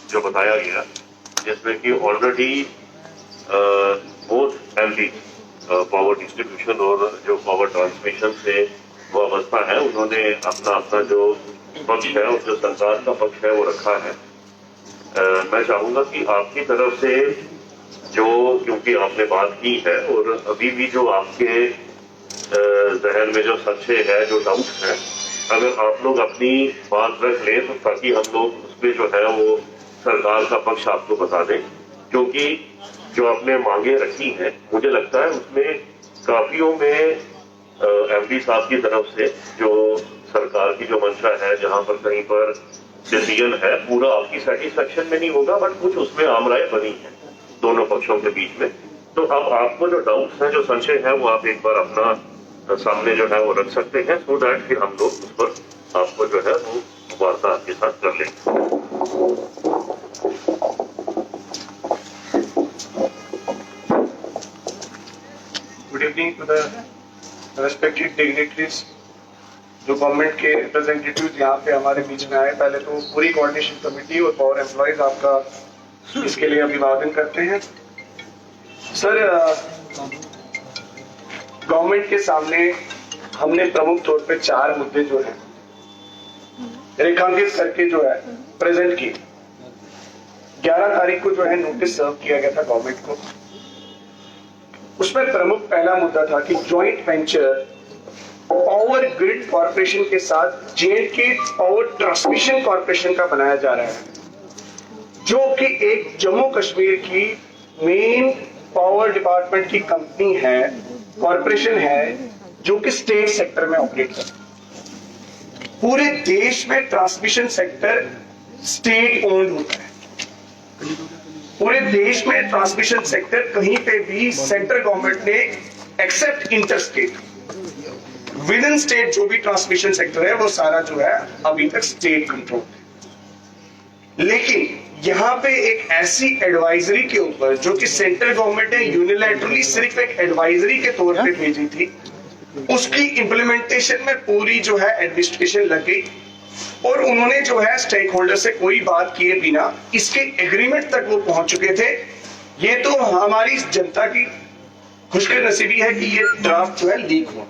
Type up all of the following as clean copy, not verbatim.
जो बताया गया, जिसमें कि already both MD power distribution और जो पावर ट्रांसमिशन से वाबस्ता है, उन्होंने अपना अपना जो पक्ष है और जो सरकार का पक्ष है वो रखा है। मैं चाहूंगा कि आपकी तरफ से जो, क्योंकि आपने बात की है और अभी भी जो आपके जहन में जो संशय है, जो डाउट है, अगर आप लोग अपनी बात रख लें तो ताकि हम लोग उसमें जो है वो सरकार का पक्ष आपको बता दें, क्योंकि जो आपने मांगे रखी हैं मुझे लगता है उसमें काफियों में एमडी साहब की तरफ से जो सरकार की जो मंशा है, जहां पर कहीं पर डिसीजन है पूरा आपकी सेटिस्फेक्शन में नहीं होगा, बट कुछ उसमें आमराय बनी है दोनों पक्षों के बीच में। तो अब आपको जो डाउट्स हैं, जो संशय है, वो आप एक बार अपना सामने जो है वो रख सकते हैं, सो दैट फिर हम लोग उस पर आपको जो है वो वार्ता आपके साथ कर लेंगे। Good evening to the respected dignitaries, जो गवर्नमेंट के रिप्रेजेंटेटिव यहाँ पे हमारे बीच में आए। पहले तो पूरी कोऑर्डिनेशन कमेटी और पावर एम्प्लॉयज आपका इसके लिए अभिवादन करते हैं। सर, गवर्नमेंट के सामने हमने प्रमुख तौर पे 4 मुद्दे जो है रेखांकित करके जो है प्रेजेंट किए। 11 तारीख को जो है नोटिस सर्व किया गया था गवर्नमेंट को। उसमें प्रमुख पहला मुद्दा था कि joint venture power grid corporation के साथ जेएंडके पावर ट्रांसमिशन कॉर्पोरेशन का बनाया जा रहा है, जो कि एक जम्मू कश्मीर की मेन पावर डिपार्टमेंट की कंपनी है, कॉर्पोरेशन है, जो कि स्टेट सेक्टर में ऑपरेट करती है। पूरे देश में ट्रांसमिशन सेक्टर स्टेट ओन्ड होता है। पूरे देश में ट्रांसमिशन सेक्टर कहीं पे भी सेंट्रल गवर्नमेंट ने except inter state, within state जो भी ट्रांसमिशन सेक्टर है वो सारा जो है अभी तक स्टेट कंट्रोल है। लेकिन यहाँ पे एक ऐसी एडवाइजरी के ऊपर, जो कि सेंट्रल गवर्नमेंट ने यूनिलैटरली सिर्फ एक एडवाइजरी के तौर पे भेजी थी, उसकी इंप्लीमेंटेशन में पूरी जो है एडमिनिस्ट्रेशन लग गई और उन्होंने जो है स्टेक होल्डर से कोई बात किए बिना इसके एग्रीमेंट तक वो पहुंच चुके थे। ये तो हमारी जनता की खुशनसीबी है कि ये ड्राफ्ट जो है लीक हुआ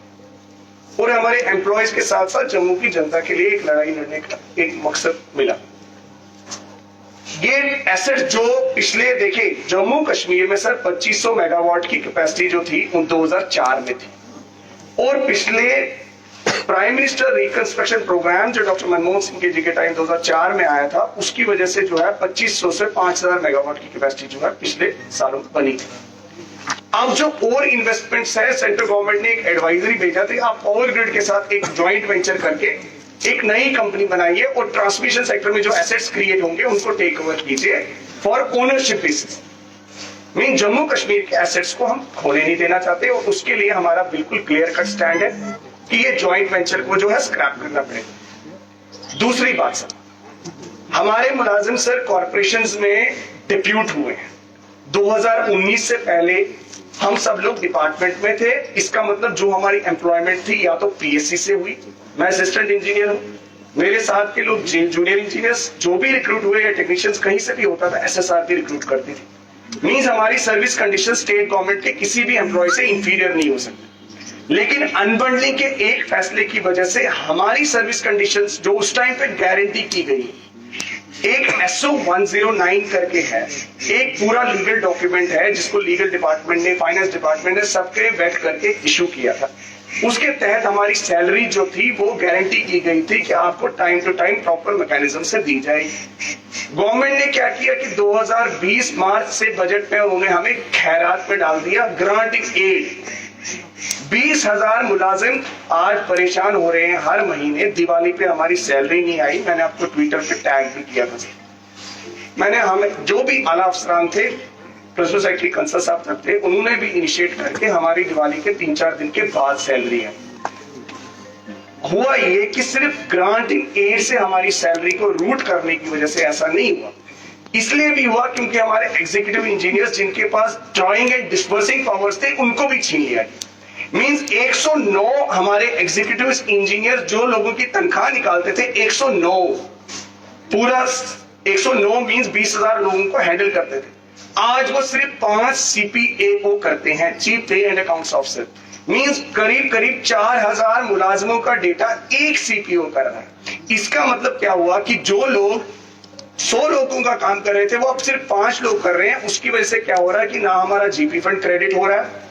और हमारे एम्प्लॉयज के साथ साथ जम्मू की जनता के लिए एक लड़ाई लड़ने का एक मकसद मिला। ये एसेट जो पिछले देखे जम्मू कश्मीर में सर 2500 मेगावाट की कैपेसिटी जो थी 2004 में थी, और पिछले प्राइम मिनिस्टर रिकंस्ट्रक्शन प्रोग्राम जो डॉक्टर मनमोहन सिंह के जी के टाइम 2004 में आया था, उसकी वजह से जो है 2500 से 5000 मेगावाट की कैपेसिटी जो है पिछले सालों में बनी थी। अब जो और इन्वेस्टमेंट्स है, सेंट्रल गवर्नमेंट ने एक एडवाइजरी भेजा था, आप पावर ग्रिड के साथ एक ज्वाइंट वेंचर करके एक नई कंपनी बनाइए और ट्रांसमिशन सेक्टर में जो एसेट्स क्रिएट होंगे उनको टेक ओवर कीजिए for ownership basis. Mean Jammu Kashmir के एसेट्स को हम खोने नहीं देना चाहते और उसके लिए हमारा बिल्कुल क्लियर कट स्टैंड है कि ये ज्वाइंट वेंचर को जो है स्क्रैप करना पड़ेगा। दूसरी बात सर, हमारे मुलाजिम सर कॉर्पोरेशंस में डिप्यूट हुए हैं। 2019 से पहले हम सब लोग डिपार्टमेंट में थे। इसका मतलब जो हमारी एम्प्लॉयमेंट थी या तो पीएससी से हुई, मैं असिस्टेंट इंजीनियर हूं, मेरे साथ के लोग जूनियर इंजीनियर्स जो भी रिक्रूट हुए या टेक्नीशियंस कहीं से भी होता था, एसएसआर भी रिक्रूट करती थी। मींस हमारी सर्विस कंडीशन स्टेट गवर्नमेंट के किसी भी एम्प्लॉय से इंफीरियर नहीं हो सकती। लेकिन अनबंडलिंग के एक फैसले की वजह से हमारी सर्विस कंडीशंस जो उस टाइम पे गारंटी की गई, एक SO 109 करके है, एक पूरा लीगल डॉक्यूमेंट है जिसको लीगल डिपार्टमेंट ने, फाइनेंस डिपार्टमेंट ने सबके वेट करके इशू किया था। उसके तहत हमारी सैलरी जो थी वो गारंटी की गई थी कि आपको time to time proper mechanism से दी जाएगी। गवर्नमेंट ने क्या किया कि 2020 मार्च से बजट में उन्होंने हमें खैरात में डाल दिया, ग्रांटिंग एड। 20,000 मुलाजिम आज परेशान हो रहे हैं हर महीने। दिवाली पे हमारी सैलरी नहीं आई, मैंने आपको ट्विटर पे टैग भी किया था। मैंने हमें जो भी आला अफसरान थे, प्रिंसिपल सेक्रेटरी कंसल साहब तक थे, उन्होंने भी इनिशिएट करके हमारी दिवाली के 3-4 दिन के बाद सैलरी है। हुआ ये कि सिर्फ ग्रांटिंग एड से हमारी सैलरी को रूट करने की वजह से ऐसा नहीं हुआ। इसलिए भी हुआ क्योंकि हमारे एग्जीक्यूटिव इंजीनियर्स जिनके पास ड्राइंग एंड डिस्पर्सिंग पावर्स थे उनको भी छीन लिया। मींस 109 हमारे एग्जीक्यूटिव इंजीनियर जो लोगों की तनख्वाह निकालते थे, 109 पूरा 109 मींस 20,000 लोगों को हैंडल करते थे। आज वो सिर्फ 5 CPAO करते हैं, चीफ पे एंड अकाउंट्स ऑफिसर। मींस करीब करीब 4,000 मुलाजमों का डेटा एक CPO कर रहा है। इसका मतलब क्या हुआ कि जो लोग 100 लोगों का काम कर रहे थे वो अब सिर्फ 5 लोग कर रहे हैं। उसकी वजह से क्या हो रहा है कि ना हमारा जीपी फंड क्रेडिट हो रहा है,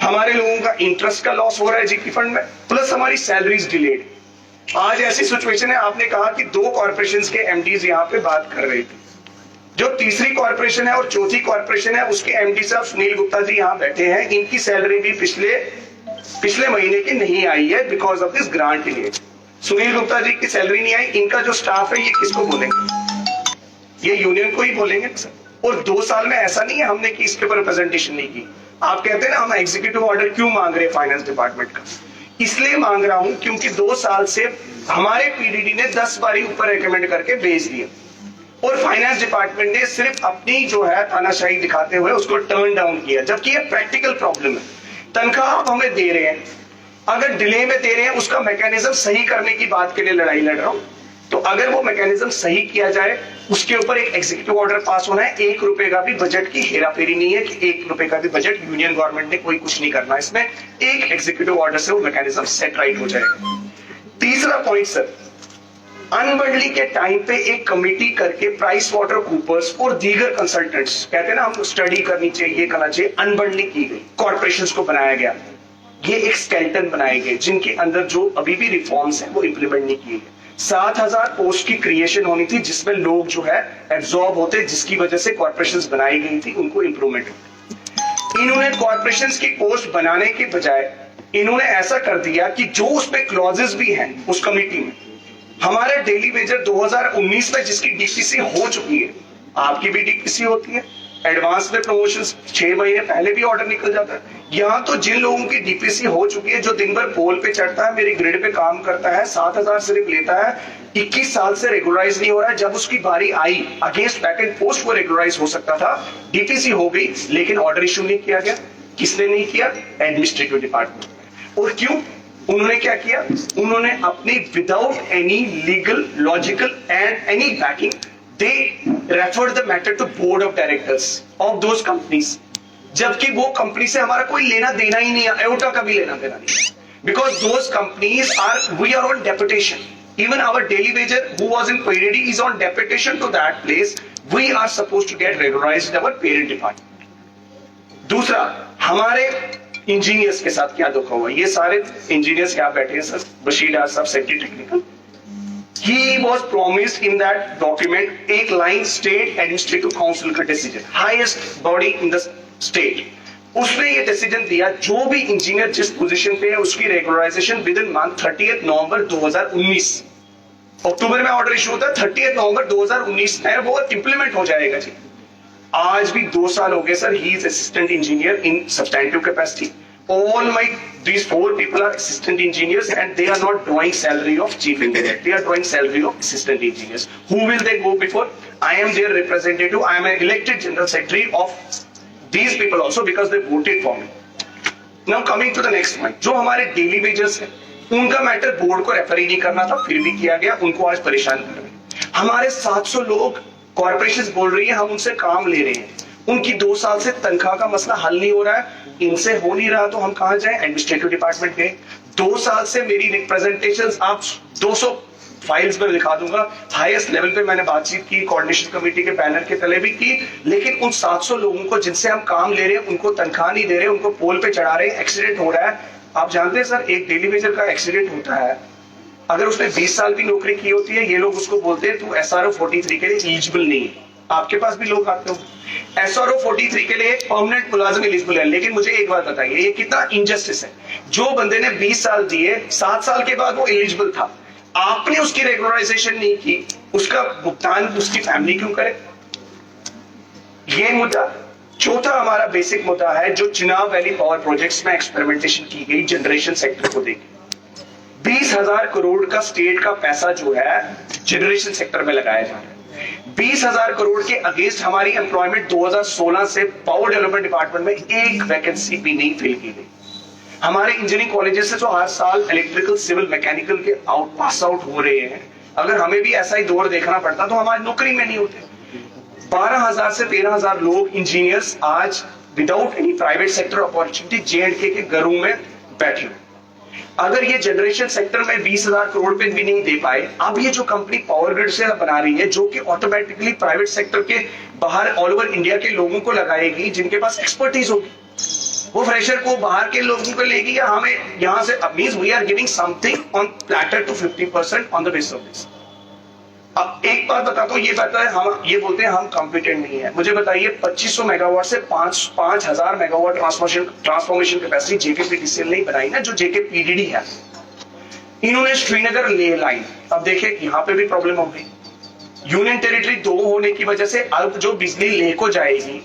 हमारे लोगों का इंटरेस्ट का लॉस हो रहा है जीपी फंड में, प्लस हमारी सैलरीज डिलेड। आज ऐसी सिचुएशन है, आपने कहा कि 2 कॉर्पोरेशंस के MDs यहाँ पे बात कर रहे थे। जो तीसरी कॉर्पोरेशन है और चौथी कॉर्पोरेशन है उसके MD साहब सुनील गुप्ता जी यहाँ बैठे हैं। इनकी सैलरी भी पिछले महीने की नहीं आई है because of this grant delayed. Sunil Gupta ji की सैलरी नहीं आई, इनका जो स्टाफ है ये किसको बोलेंगे? ये यूनियन को ही बोलेंगे सर। और 2 साल में ऐसा नहीं है हमने कि इसके ऊपर रिप्रेजेंटेशन नहीं की। आप कहते हैं ना हम एग्जीक्यूटिव ऑर्डर क्यों मांग रहे हैं फाइनेंस डिपार्टमेंट का? इसलिए मांग रहा हूं क्योंकि 2 साल से हमारे PDD ने 10 बारी ऊपर रिकमेंड करके भेज दिया और फाइनेंस डिपार्टमेंट ने सिर्फ अपनी जो है तानाशाही दिखाते हुए उसको टर्न डाउन किया, जबकि ये प्रैक्टिकल प्रॉब्लम है। तनख्वाह आप हमें दे रहे हैं, अगर डिले में दे रहे हैं उसका मैकेनिज्म सही करने की बात के लिए लड़ाई लड़ रहा हूं। तो अगर वो मैकेनिज्म सही किया जाए, उसके ऊपर एक एग्जीक्यूटिव ऑर्डर पास होना है। 1 रुपए का भी बजट की हेराफेरी नहीं है कि 1 रुपए का भी बजट यूनियन गवर्नमेंट ने कोई कुछ नहीं करना। इसमें एक एग्जीक्यूटिव ऑर्डर से वो मैकेनिज्म सेट राइट हो जाएगा। तीसरा पॉइंट सर, अनबंडलिंग के टाइम पे एक कमेटी करके प्राइस वाटर कूपर्स और दीगर कंसल्टेंट्स, कहते हैं ना हम स्टडी करनी चाहिए, ये करना चाहिए, अनबंडलिंग की गई, कॉर्पोरेशंस को बनाया गया। ये एक स्केलेटन बनाए गए जिनके अंदर जो अभी भी रिफॉर्म्स हैं वो इंप्लीमेंट नहीं किए गए। 7,000 पोस्ट की क्रिएशन होनी थी जिसमें लोग जो है एब्जॉर्ब होते, जिसकी वजह से कॉर्पोरेशंस बनाई गई थी, उनको इंप्रूवमेंट होती। इन्होंने कॉर्पोरेशंस की पोस्ट बनाने के बजाय इन्होंने ऐसा कर दिया कि जो उसमें क्लॉजेस भी हैं उस कमिटी में, हमारे डेली वेजर 2019 में जिसकी DPC हो चुकी है, आपकी भी DPC होती है, एडवांस में प्रमोशन 6 महीने पहले भी ऑर्डर निकल जाता है। यहाँ तो जिन लोगों की DPC हो चुकी है, जो दिन भर पोल पे चढ़ता है, मेरी ग्रिड पे काम करता है, 7,000 सिर्फ लेता है, 21 साल से रेगुलराइज नहीं हो रहा है। जब उसकी बारी आई अगेंस्ट वैकेंट पोस्ट वो रेगुलराइज हो सकता था, DPC हो गई लेकिन ऑर्डर इशू नहीं किया गया। किसने नहीं किया? Administrative department. और क्यों? उन्होंने क्या किया? उन्होंने अपनी without any legal, logical and any backing, they referred the matter to board of directors of those companies, जबकि वो कंपनी से हमारा कोई लेना देना ही नहीं है, एओटा का भी लेना देना नहीं, because those companies are, we are on deputation. Even our daily wager who was in PDD is on deputation to that place. We are supposed to get regularized our parent department. दूसरा, हमारे engineers के साथ क्या धोखा हुआ? ये सारे engineers क्या बैठे हैं सर, बशीर डार साहब secretary technical, he was promised in that document एक लाइन स्टेट एडमिनिस्ट्रेटिव काउंसिल का decision, highest body in the state, उसने ये डिसीजन दिया जो भी इंजीनियर जिस पोजीशन पे है उसकी रेगुलराइजेशन विद इन मंथ 30 नवंबर 2019। अक्टूबर में ऑर्डर इशू होता है, 30 नवंबर 2019 में वो इंप्लीमेंट हो जाएगा जी। आज भी 2 साल हो गए sir, he is assistant engineer in substantive capacity. All these 4 people are assistant engineers and they are not drawing salary of chief engineer. They are drawing salary of assistant engineers. Who will they go before? I am their representative. I am an elected general secretary of these people also because they voted for me. Now coming to the next point, जो हमारे daily wages हैं, उनका matter board को refer ही नहीं करना था, फिर भी किया गया, उनको आज परेशान कर रहे हैं। हमारे 700 लोग कॉर्पोरेशन बोल रही है हम उनसे काम ले रहे हैं, उनकी 2 साल से तनख्वाह का मसला हल नहीं हो रहा है, इनसे हो नहीं रहा तो हम कहां जाएं? एडमिनिस्ट्रेटिव डिपार्टमेंट गए। 2 साल से मेरी रिप्रेजेंटेशंस आप 200 फाइल्स में दिखा दूंगा, हाईएस्ट लेवल पे मैंने बातचीत की, कोऑर्डिनेशन कमेटी के बैनर के तले भी की, लेकिन उन 700 लोगों को जिनसे हम काम ले रहे हैं उनको तनख्वाह नहीं दे रहे, उनको पोल पे चढ़ा रहे हैं, एक्सीडेंट हो रहा है। आप जानते हैं सर, एक डेली वेजर का एक्सीडेंट होता है, अगर उसने 20 साल की नौकरी की होती है, ये लोग उसको बोलते हैं तू SRO 43 के लिए एलिजिबल नहीं है। आपके पास भी लोग आते हो, SRO 43 के लिए परमानेंट मुलाजिम एलिजिबल है, लेकिन मुझे एक बात बताइए, ये कितना इनजस्टिस है? जो बंदे ने 20 साल दिए, 7 साल के बाद वो एलिजिबल था, आपने उसकी रेगुलराइजेशन नहीं की, उसका भुगतान उसकी फैमिली क्यों करे? ये मुद्दा। चौथा हमारा बेसिक मुद्दा है जो चिनाब वैली पावर प्रोजेक्ट्स में एक्सपेरिमेंटेशन की गई जनरेशन सेक्टर को देखें। 20,000 करोड़ का स्टेट का पैसा जो है जनरेशन सेक्टर में लगाया जा रहा है। 20,000 करोड़ के अगेंस्ट हमारी एम्प्लॉयमेंट 2016 से पावर डेवलपमेंट डिपार्टमेंट में एक वैकेंसी भी नहीं फिल की गई। हमारे इंजीनियरिंग कॉलेजेस से जो हर साल इलेक्ट्रिकल, सिविल, मैकेनिकल के पास आउट हो रहे हैं, अगर हमें भी ऐसा ही दौर देखना पड़ता तो हम आज नौकरी में नहीं होते। 12,000 से 13,000 लोग इंजीनियर्स आज without any private sector opportunity J&K के घरों में बैठे। अगर ये जनरेशन सेक्टर में 20,000 करोड़ रुपए भी नहीं दे पाए, अब ये जो कंपनी पावर ग्रिड से बना रही है, जो कि ऑटोमेटिकली प्राइवेट सेक्टर के बाहर ऑल ओवर इंडिया के लोगों को लगाएगी जिनके पास एक्सपर्टीज होगी, वो फ्रेशर को बाहर के लोगों को लेगी, या हमें यहां से means we are giving something on platter to 50% on the base of this. अब एक बात बताता हूं, ये बात है, हम ये बोलते हैं हम कॉम्पिटेंट नहीं है। मुझे बताइए 2500 मेगावाट से 5,000 मेगावाट ट्रांसफॉर्मेशन कैपेसिटी JKPTCL नहीं बनाई ना, जो JKPDD है। इन्होंने श्रीनगर ले लाइन, अब देखिए यहां पे भी प्रॉब्लम हो गई। यूनियन टेरिटरी 2 होने की वजह से अब जो बिजली ले को जाएगी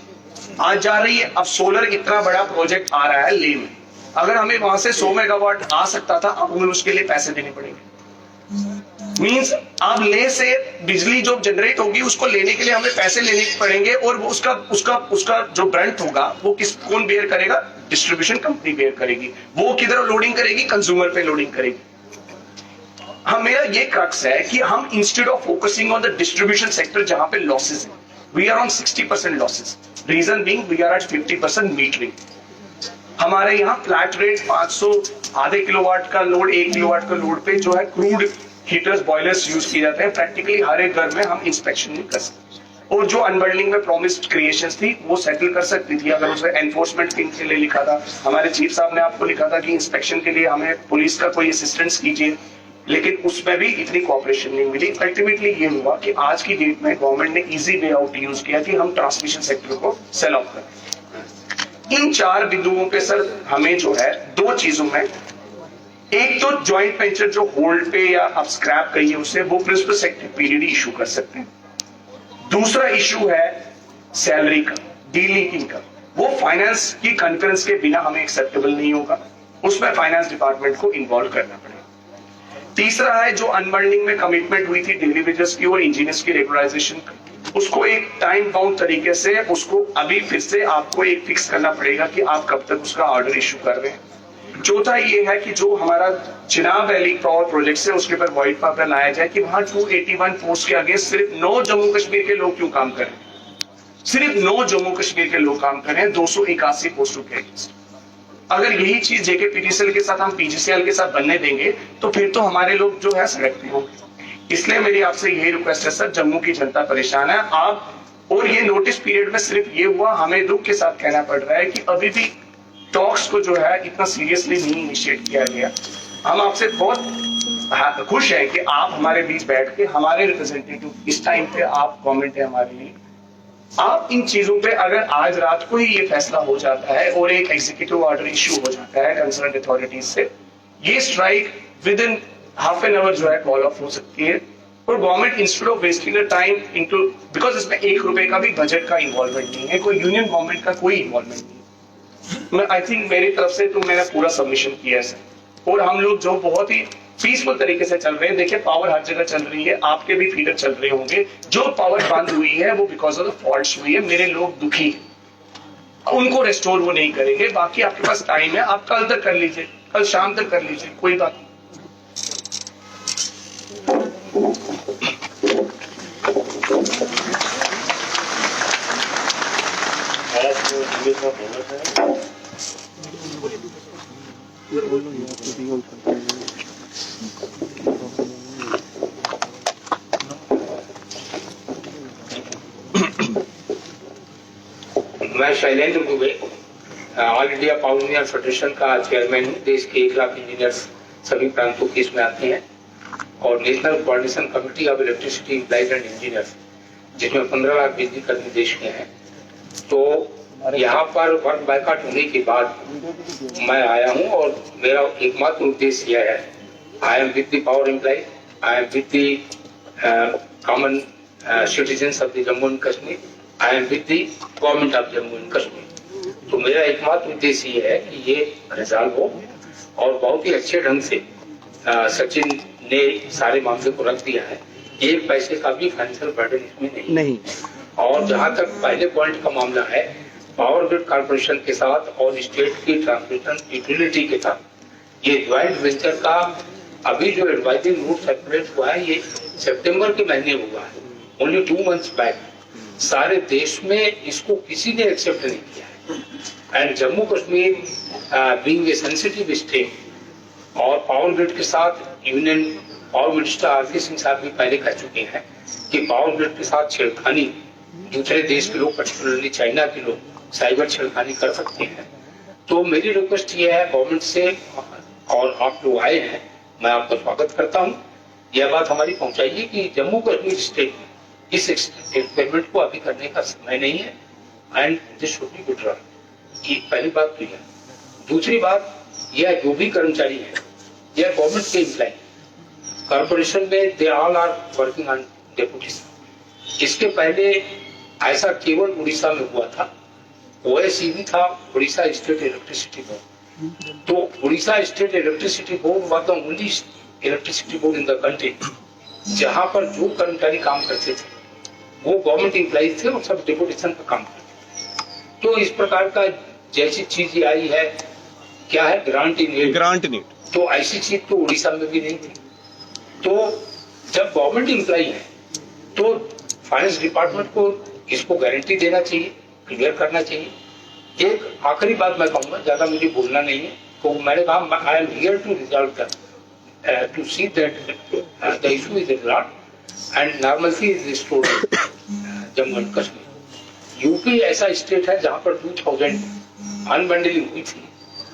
आज जा रही है। अब सोलर इतना बड़ा प्रोजेक्ट आ रहा है ले में, अगर हमें वहां से 100 मेगावाट आ सकता था, अब हमें उसके लिए पैसे देने पड़ेंगे। मींस अब ले से बिजली जो जनरेट होगी उसको लेने के लिए हमें पैसे लेने पड़ेंगे, और उसका जो ब्रंट होगा वो कौन बेयर करेगा? डिस्ट्रीब्यूशन कंपनी बेयर करेगी। वो किधर लोडिंग करेगी? कंज्यूमर पे लोडिंग करेगी। हम मेरा ये क्रक्स है कि हम instead of focusing on the distribution sector जहां पे लॉसेस है, we are on 60% losses. Reason being we are at 50% metering. हमारे यहाँ फ्लैट रेट 500 आधे किलोवाट का लोड 1 किलोवाट का लोड पे जो है क्रूड हीटर्स बॉयलर्स यूज किए जाते हैं। प्रैक्टिकली हर एक घर में हम इंस्पेक्शन नहीं कर सकते, और जो अनबंडलिंग में प्रॉमिस्ड क्रिएशंस थी वो सेटल कर सकती थी अगर उसे एनफोर्समेंट टीम के लिए लिखा था। हमारे चीफ साहब ने आपको लिखा था कि इंस्पेक्शन के लिए हमें पुलिस का कोई असिस्टेंस कीजिए, लेकिन उसमें भी इतनी कोऑपरेशन नहीं मिली। अल्टीमेटली ये हुआ कि आज की डेट में गवर्नमेंट ने इजी वे आउट यूज किया कि हम ट्रांसमिशन सेक्टर को सेल ऑफ करें। इन 4 बिंदुओं पे सर हमें जो है 2 चीजों में, एक तो जॉइंट वेंचर जो होल्ड पे या आप स्क्रैप कहिए उसे, वो प्रिंसिपल सेक्रेटरी पीरियड इशू कर सकते हैं। दूसरा इशू है सैलरी का, डीलिंकिंग का, वो फाइनेंस की कॉन्फ्रेंस के बिना हमें एक्सेप्टेबल नहीं होगा, उसमें फाइनेंस डिपार्टमेंट को इन्वॉल्व करना पड़ेगा। तीसरा है जो अनबंडलिंग में कमिटमेंट हुई थी डेली वेजेस की और इंजीनियर्स की रेगुलराइजेशन, उसको एक टाइम बाउंड तरीके से उसको अभी फिर से आपको एक फिक्स करना पड़ेगा कि आप कब तक उसका ऑर्डर इशू कर रहे हैं। चौथा ये है कि जो हमारा चिनाब वैली पावर प्रोजेक्ट है उसके ऊपर व्हाइट पेपर लाया जाए कि वहां 281 पोस्ट के आगे सिर्फ 9 जम्मू कश्मीर के लोग क्यों काम करें, सिर्फ 9 जम्मू कश्मीर के लोग काम करें 281 पोस्टों के अगेंस्ट। अगर यही चीज JKPTCL के साथ हम PGCL के साथ बनने देंगे तो फिर तो हमारे लोग जो है सड़कते होंगे। इसलिए मेरी आपसे यही रिक्वेस्ट है सर, जम्मू की जनता परेशान है आप, और ये नोटिस पीरियड में सिर्फ ये हुआ, हमें दुख के साथ कहना पड़ रहा है कि अभी भी टॉक्स को जो है इतना सीरियसली नहीं इनिशिएट किया गया। हम आपसे बहुत खुश हैं कि आप हमारे बीच बैठ के हमारे रिप्रेजेंटेटिव, इस टाइम पे आप गवर्नमेंट है हमारे लिए, आप इन चीजों पे अगर आज रात को ही ये फैसला हो जाता है और एक एग्जीक्यूटिव ऑर्डर इश्यू हो जाता है कंसर्न अथॉरिटीज से, ये strike with in half an hour जो है कॉल ऑफ हो सकती है, और government instead of wasting the time into, because इसमें 1 रुपए का भी बजट का इन्वॉल्वमेंट नहीं है, कोई यूनियन गवर्नमेंट का कोई इन्वॉल्वमेंट नहीं है। मैं आई थिंक मेरी तरफ से तो मैंने पूरा सबमिशन किया है सर, और हम लोग जो बहुत ही पीसफुल तरीके से चल रहे हैं। देखिए पावर हर जगह चल रही है, आपके भी फीडर चल रहे होंगे, जो पावर बंद हुई है वो बिकॉज ऑफ द फॉल्ट्स हुई है, मेरे लोग दुखी हैं, उनको रेस्टोर वो नहीं करेंगे। बाकी आपके पास टाइम है, आप कल तक कर लीजिए, कल शाम तक कर लीजिए, कोई बात नहीं। मैं Shailendra Dubey, all India power engineer federation का चेयरमैन हूँ। देश के 1 लाख इंजीनियर्स सभी प्रांतों के इसमें आते हैं, और national coordination committee of electricity employees and engineers, जिसमें 15 लाख बिजली कर्मी देश के हैं। तो यहाँ पर वर्क बायकॉट होने के बाद मैं आया हूँ, और मेरा एकमात्र उद्देश्य यह है, I am with the power employee, I am with the common citizens of the Jammu and Kashmir, I am with the government of Jammu and Kashmir. तो मेरा एकमात्र उद्देश्य ये है कि ये रिजॉल्व हो, और बहुत ही अच्छे ढंग से सचिन ने सारे मामले को रख दिया है, 1 पैसे का भी फाइनेंशियल बर्डन इसमें नहीं। और जहाँ तक पहले पॉइंट का मामला है, पावर ग्रिड कॉर्पोरेशन के साथ और स्टेट की ट्रांसमिशन यूटिलिटी के साथ ये ज्वाइंट वेंचर का अभी जो एडवाइजरी रूट सर्कुलेट हुआ है, ये सितंबर के महीने हुआ है, ओनली 2 months बैक। सारे देश में इसको किसी ने एक्सेप्ट नहीं किया है। And Jammu Kashmir being a sensitive state, और पावर ग्रिड के साथ union power minister R K Singh साहब भी पहले कह चुके हैं कि पावर ग्रिड के साथ छेड़खानी दूसरे देश के लोग, पर्टिकुलरली चाइना के लोग साइबर छेड़खानी कर सकते हैं। तो मेरी रिक्वेस्ट ये है गवर्नमेंट से, और आप लोग आए हैं, मैं आपका स्वागत करता हूँ, यह बात हमारी पहुंचाइए कि जम्मू कश्मीर स्टेट इस एक्सपेरिमेंट को अभी करने का समय नहीं है, and this should be withdrawn. ये पहली बात तो है। दूसरी बात, यह जो भी कर्मचारी है, यह गवर्नमेंट के एम्प्लॉय, कॉर्पोरेशन में they all are working on deputation. इसके पहले ऐसा केवल उड़ीसा में हुआ था, ओएसईबी था, उड़ीसा स्टेट इलेक्ट्रिसिटी बोर्ड। तो Orissa state electricity board was the only electricity board in the country जहां पर जो कर्मचारी काम करते थे वो गवर्नमेंट एम्प्लॉइज थे और सब डेपुटेशन का काम करते थे। तो इस प्रकार का जैसी चीज ये आई है, क्या है, ग्रांट इन, तो ऐसी चीज तो उड़ीसा में भी नहीं थी। तो जब गवर्नमेंट एम्प्लॉय है तो फाइनेंस डिपार्टमेंट को इसको गारंटी देना चाहिए, क्लियर करना चाहिए। एक आखिरी बात मैं कहूंगा, ज्यादा मुझे बोलना नहीं है, तो मैंने कहा I am here to resolve that, to see that the issue is resolved and normalcy is restored Jammu and Kashmir. UP ऐसा स्टेट है जहां पर 2000 अनबंडलिंग हुई थी,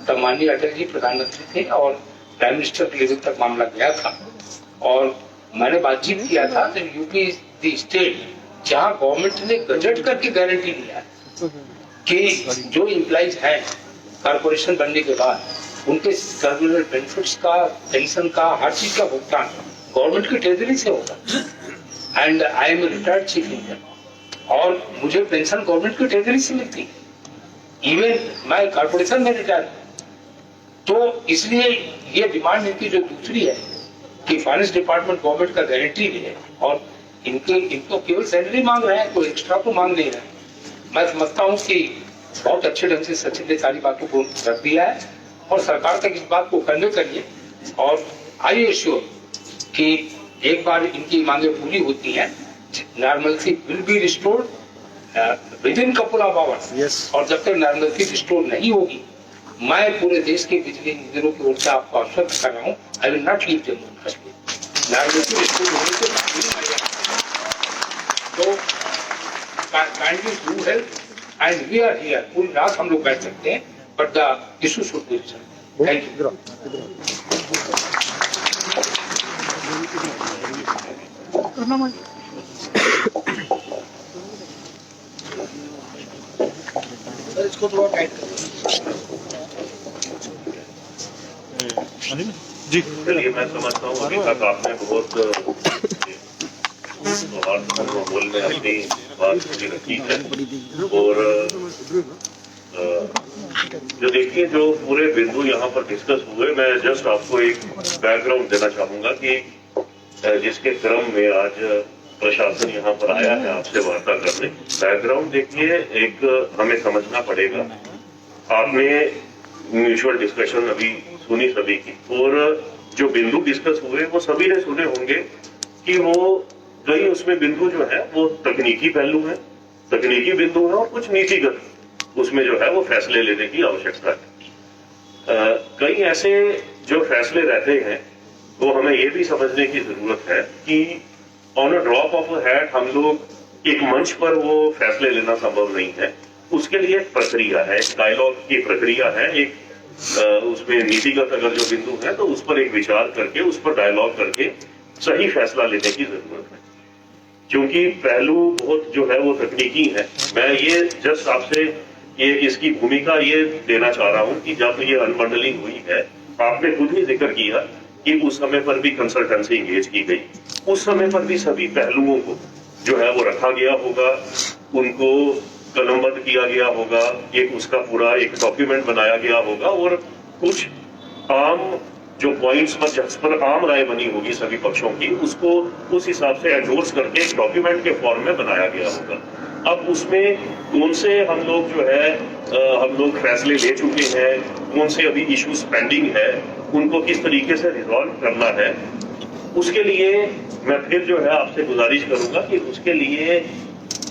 तब माननीय अटल जी प्रधानमंत्री थे और प्राइम मिनिस्टर के लेवल तक मामला गया था, और मैंने बातचीत किया था। तो यूपी इज द स्टेट जहां गवर्नमेंट ने गजट करके गारंटी दिया है कि जो एम्प्लॉइज हैं कॉर्पोरेशन बनने के बाद उनके सर्विलर बेनिफिट्स का, पेंशन का, हर चीज का भुगतान गवर्नमेंट की ट्रेजरी से होगा। And I am retired chief engineer और मुझे पेंशन गवर्नमेंट की ट्रेजरी से मिलती है, इवन मैं कॉर्पोरेशन में रिटायर। तो इसलिए ये डिमांड इनकी जो दूसरी है कि फाइनेंस डिपार्टमेंट गवर्नमेंट का गारंटी दे, और इनको केवल सैलरी मांग रहे हैं, कोई एक्स्ट्रा तो मांग नहीं रहे हैं। मैं समझता हूँ कि बहुत अच्छे ढंग से सचिन ने सारी बातों को रख दिया है, और सरकार तक इस बात को कन्वे करिए, और आई एश्योर कि एक बार इनकी मांगे पूरी होती हैं, normalcy will be restored with in couple of hours. और जब तक नॉर्मलसी रिस्टोर नहीं होगी, मैं पूरे देश के बिजली इंजीनियरों की ओर से आपको आश्वस्त कर रहा हूँ, I will not leave Jammu and Kashmir. Normalcy restore होने से तो kindly do help, and we are here. पूरी रात हम लोग बैठ सकते हैं, but the issue should be resolved. Thank you. इसको थोड़ा टाइट जी। चलिए, मैं समझता हूँ अभी तक आपने बहुत माहौल में अपनी बात पूरी रखी है, और जो देखिए जो पूरे बिंदु यहाँ पर डिस्कस हुए, मैं जस्ट आपको एक बैकग्राउंड देना चाहूंगा कि जिसके क्रम में आज प्रशासन यहाँ पर आया है आपसे वार्ता करने। बैकग्राउंड देखिए, एक हमें समझना पड़ेगा। आपने म्यूचुअल डिस्कशन अभी सुनी सभी की, और जो बिंदु डिस्कस हुए वो सभी ने सुने होंगे कि वो कई उसमें बिंदु जो है वो तकनीकी पहलू है, तकनीकी बिंदु है, और कुछ नीतिगत उसमें जो है वो फैसले लेने की आवश्यकता है। कई ऐसे जो फैसले रहते हैं वो हमें ये भी समझने की जरूरत है कि on a drop of a hat हम लोग एक मंच पर वो फैसले लेना संभव नहीं है। उसके लिए एक प्रक्रिया है, एक डायलॉग की प्रक्रिया है, एक उसमें नीतिगत अगर जो बिंदु है तो उस पर एक विचार करके, उस पर डायलॉग करके सही फैसला लेने की जरूरत है, क्योंकि पहलू बहुत जो है वो तकनीकी है। मैं ये जस्ट आपसे ये इसकी भूमिका ये देना चाह रहा हूँ कि जब ये अनबंडलिंग हुई है, आपने खुद ही जिक्र किया कि उस समय पर भी कंसल्टेंसी इंगेज की गई, उस समय पर भी सभी पहलुओं को जो है वो रखा गया होगा, उनको कलमबद्ध किया गया होगा, एक उसका पूरा एक डॉक्यूमेंट बनाया गया होगा, और कुछ आम जो पॉइंट्स पर जिस पर आम राय बनी होगी सभी पक्षों की, उसको उस हिसाब से एंडोर्स करके एक डॉक्यूमेंट के फॉर्म में बनाया गया होगा। अब उसमें कौन से हम लोग जो है हम लोग फैसले ले चुके हैं, कौन से अभी इश्यूज पेंडिंग है, उनको किस तरीके से रिजॉल्व करना है, उसके लिए मैं फिर जो है आपसे गुजारिश करूंगा कि उसके लिए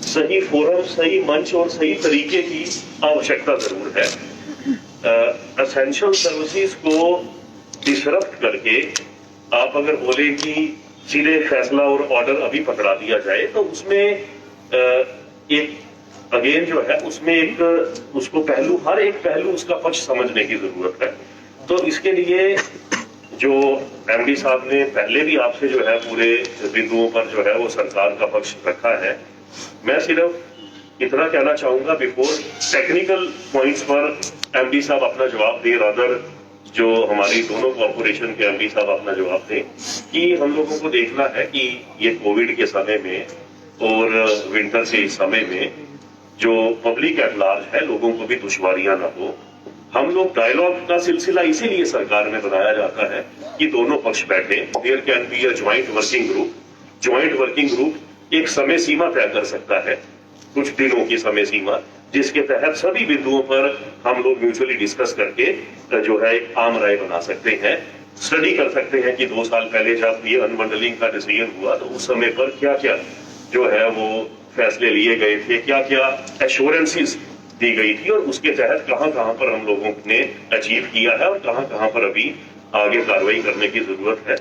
सही फोरम, सही मंच और सही तरीके की आवश्यकता जरूर है। एसेंशियल सर्विसेज को डिसरप्ट करके आप अगर बोले कि सीधे फैसला और ऑर्डर अभी पकड़ा दिया जाए तो उसमें एक अगेन जो है उसमें एक उसको पहलू, हर एक पहलू उसका पक्ष समझने की जरूरत है। तो इसके लिए जो एमडी साहब ने पहले भी आपसे जो है पूरे बिंदुओं पर जो है वो सरकार का पक्ष रखा है। मैं सिर्फ इतना कहना चाहूंगा बिफोर टेक्निकल पॉइंट्स पर एमडी साहब अपना जवाब दें, रादर जो हमारी दोनों कॉर्पोरेशन के एमडी साहब अपना जवाब दें, कि हम लोगों को देखना है कि ये कोविड के समय में और विंटर के इस समय में जो पब्लिक एट लार्ज है लोगों को भी दुश्वारियां ना हो। हम लोग डायलॉग का सिलसिला इसीलिए सरकार में बनाया जाता है कि दोनों पक्ष बैठे, there can be a joint working group. Joint working group एक समय सीमा तय कर सकता है, कुछ दिनों की समय सीमा, जिसके तहत सभी बिंदुओं पर हम लोग म्यूचुअली डिस्कस करके जो है एक आम राय बना सकते हैं। स्टडी कर सकते हैं कि 2 साल पहले जब ये अनबंडलिंग का डिसीजन हुआ तो उस समय पर क्या क्या जो है वो फैसले लिए गए थे, क्या क्या एश्योरेंसेस दी गई थी और उसके तहत कहां कहां पर हम लोगों ने अचीव किया है और कहां कहां पर अभी आगे कार्रवाई करने की जरूरत है।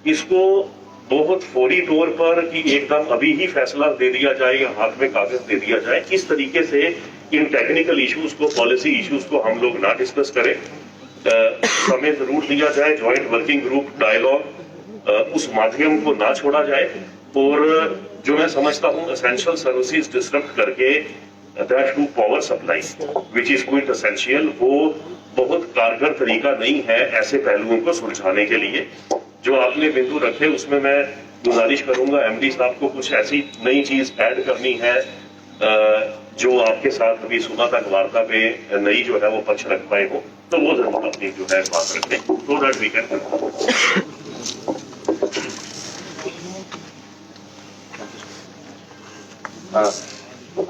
इसको बहुत फौरी तौर पर कि एकदम अभी ही फैसला दे दिया जाए या हाथ में कागज दे दिया जाए, इस तरीके से इन टेक्निकल इश्यूज को, पॉलिसी इश्यूज को हम लोग ना डिस्कस करें। समय जरूर दिया जाए, ज्वाइंट वर्किंग ग्रुप डायलॉग उस माध्यम को ना छोड़ा जाए और जो मैं समझता हूं एसेंशियल सर्विसेज डिस्टर्ब करके that to power supply which is quite essential, वो बहुत कारगर तरीका नहीं है ऐसे पहलुओं को सुलझाने के लिए। जो आपने बिंदु रखे उसमें मैं गुजारिश करूंगा एमडी साहब को कुछ ऐसी नई चीज ऐड करनी है जो आपके साथ अभी सुबह तक वार्ता पे नई जो है वो पक्ष रख पाए हो, तो वो जरूर अपनी जो है बात रखें सो दैट वी कैन।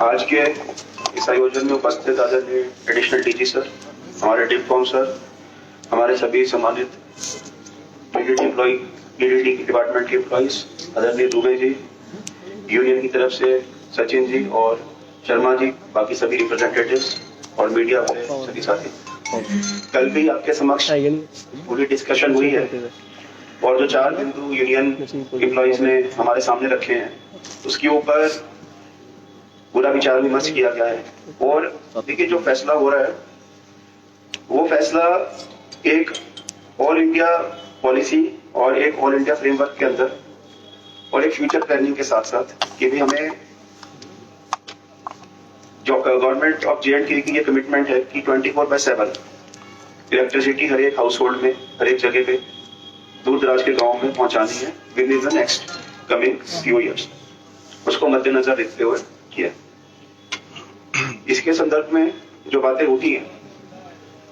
आज के इस आयोजन में उपस्थित आदरणीय एडिशनल डीजी सर, हमारे डिपकॉम सर, हमारे सभी सम्मानित ईडीटी डिपार्टमेंट के एम्प्लॉइज, आदरणीय दुबे जी, यूनियन की तरफ से सचिन जी और शर्मा जी, बाकी सभी रिप्रेजेंटेटिव्स और मीडिया वाले सभी साथी, कल भी आपके समक्ष पूरी डिस्कशन हुई है और जो 4 बिंदु यूनियन एम्प्लॉइज ने हमारे सामने रखे हैं उसके ऊपर पूरा विचार विमर्श किया गया है। और देखिए जो फैसला हो रहा है वो फैसला एक ऑल इंडिया पॉलिसी और एक ऑल इंडिया फ्रेमवर्क के अंदर और एक फ्यूचर प्लानिंग के साथ साथ कि भी हमें जो गवर्नमेंट ऑफ J&K की ये कमिटमेंट है कि 24/7 इलेक्ट्रिसिटी हर एक हाउस होल्ड में, हर एक जगह पे, दूर दराज के गाँव में पहुंचानी है with in the next coming few years, उसको मद्देनजर रखते हुए किया। इसके संदर्भ में जो बातें उठी हैं,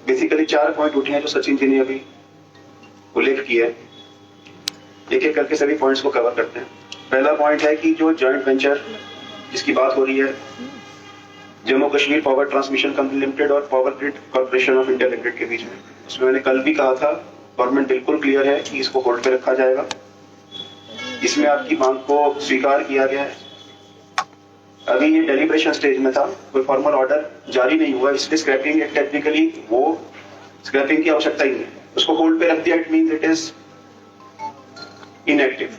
बेसिकली 4 पॉइंट उठे हैं जो सचिन जी ने अभी उल्लेख किया है। एक एक करके सभी पॉइंट्स को कवर करते हैं। पहला पॉइंट है कि जो जॉइंट वेंचर जिसकी बात हो रही है Jammu Kashmir power transmission company limited और power grid corporation of India limited के बीच में, उसमें मैंने कल भी कहा था गवर्नमेंट बिल्कुल क्लियर है कि इसको होल्ड पे रखा जाएगा। इसमें आपकी मांग को स्वीकार किया गया है। अभी ये डेलिब्रेशन स्टेज में था, कोई फॉर्मल ऑर्डर जारी नहीं हुआ, इसलिए स्क्रैपिंग टेक्निकली वो स्क्रैपिंग की आवश्यकता ही नहीं, उसको होल्ड पे रख दिया, it means it is inactive.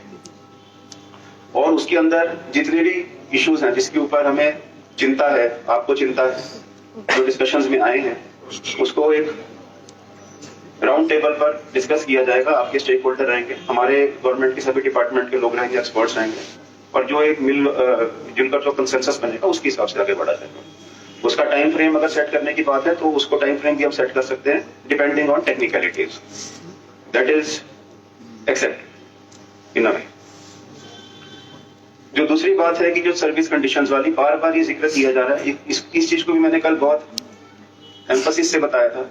और उसके अंदर जितने भी इश्यूज हैं जिसके ऊपर हमें चिंता है, आपको चिंता है, जो डिस्कशंस में आए हैं उसको एक राउंड टेबल पर डिस्कस किया जाएगा। आपके स्टेक होल्डर रहेंगे, हमारे गवर्नमेंट के सभी डिपार्टमेंट के लोग रहेंगे, एक्सपर्ट्स रहेंगे और जो एक जिनका जो कंसेंसस बनेगा उसके हिसाब से आगे बढ़ा जाएगा। उसका टाइम फ्रेम अगर सेट करने की बात है तो उसको टाइम फ्रेम भी हम सेट कर सकते हैं depending on technicalities, that is except in a way. जो दूसरी बात है कि जो सर्विस कंडीशंस वाली बार बार ये जिक्र किया जा रहा है, इस चीज को भी मैंने कल बहुत एम्फसिस से बताया था।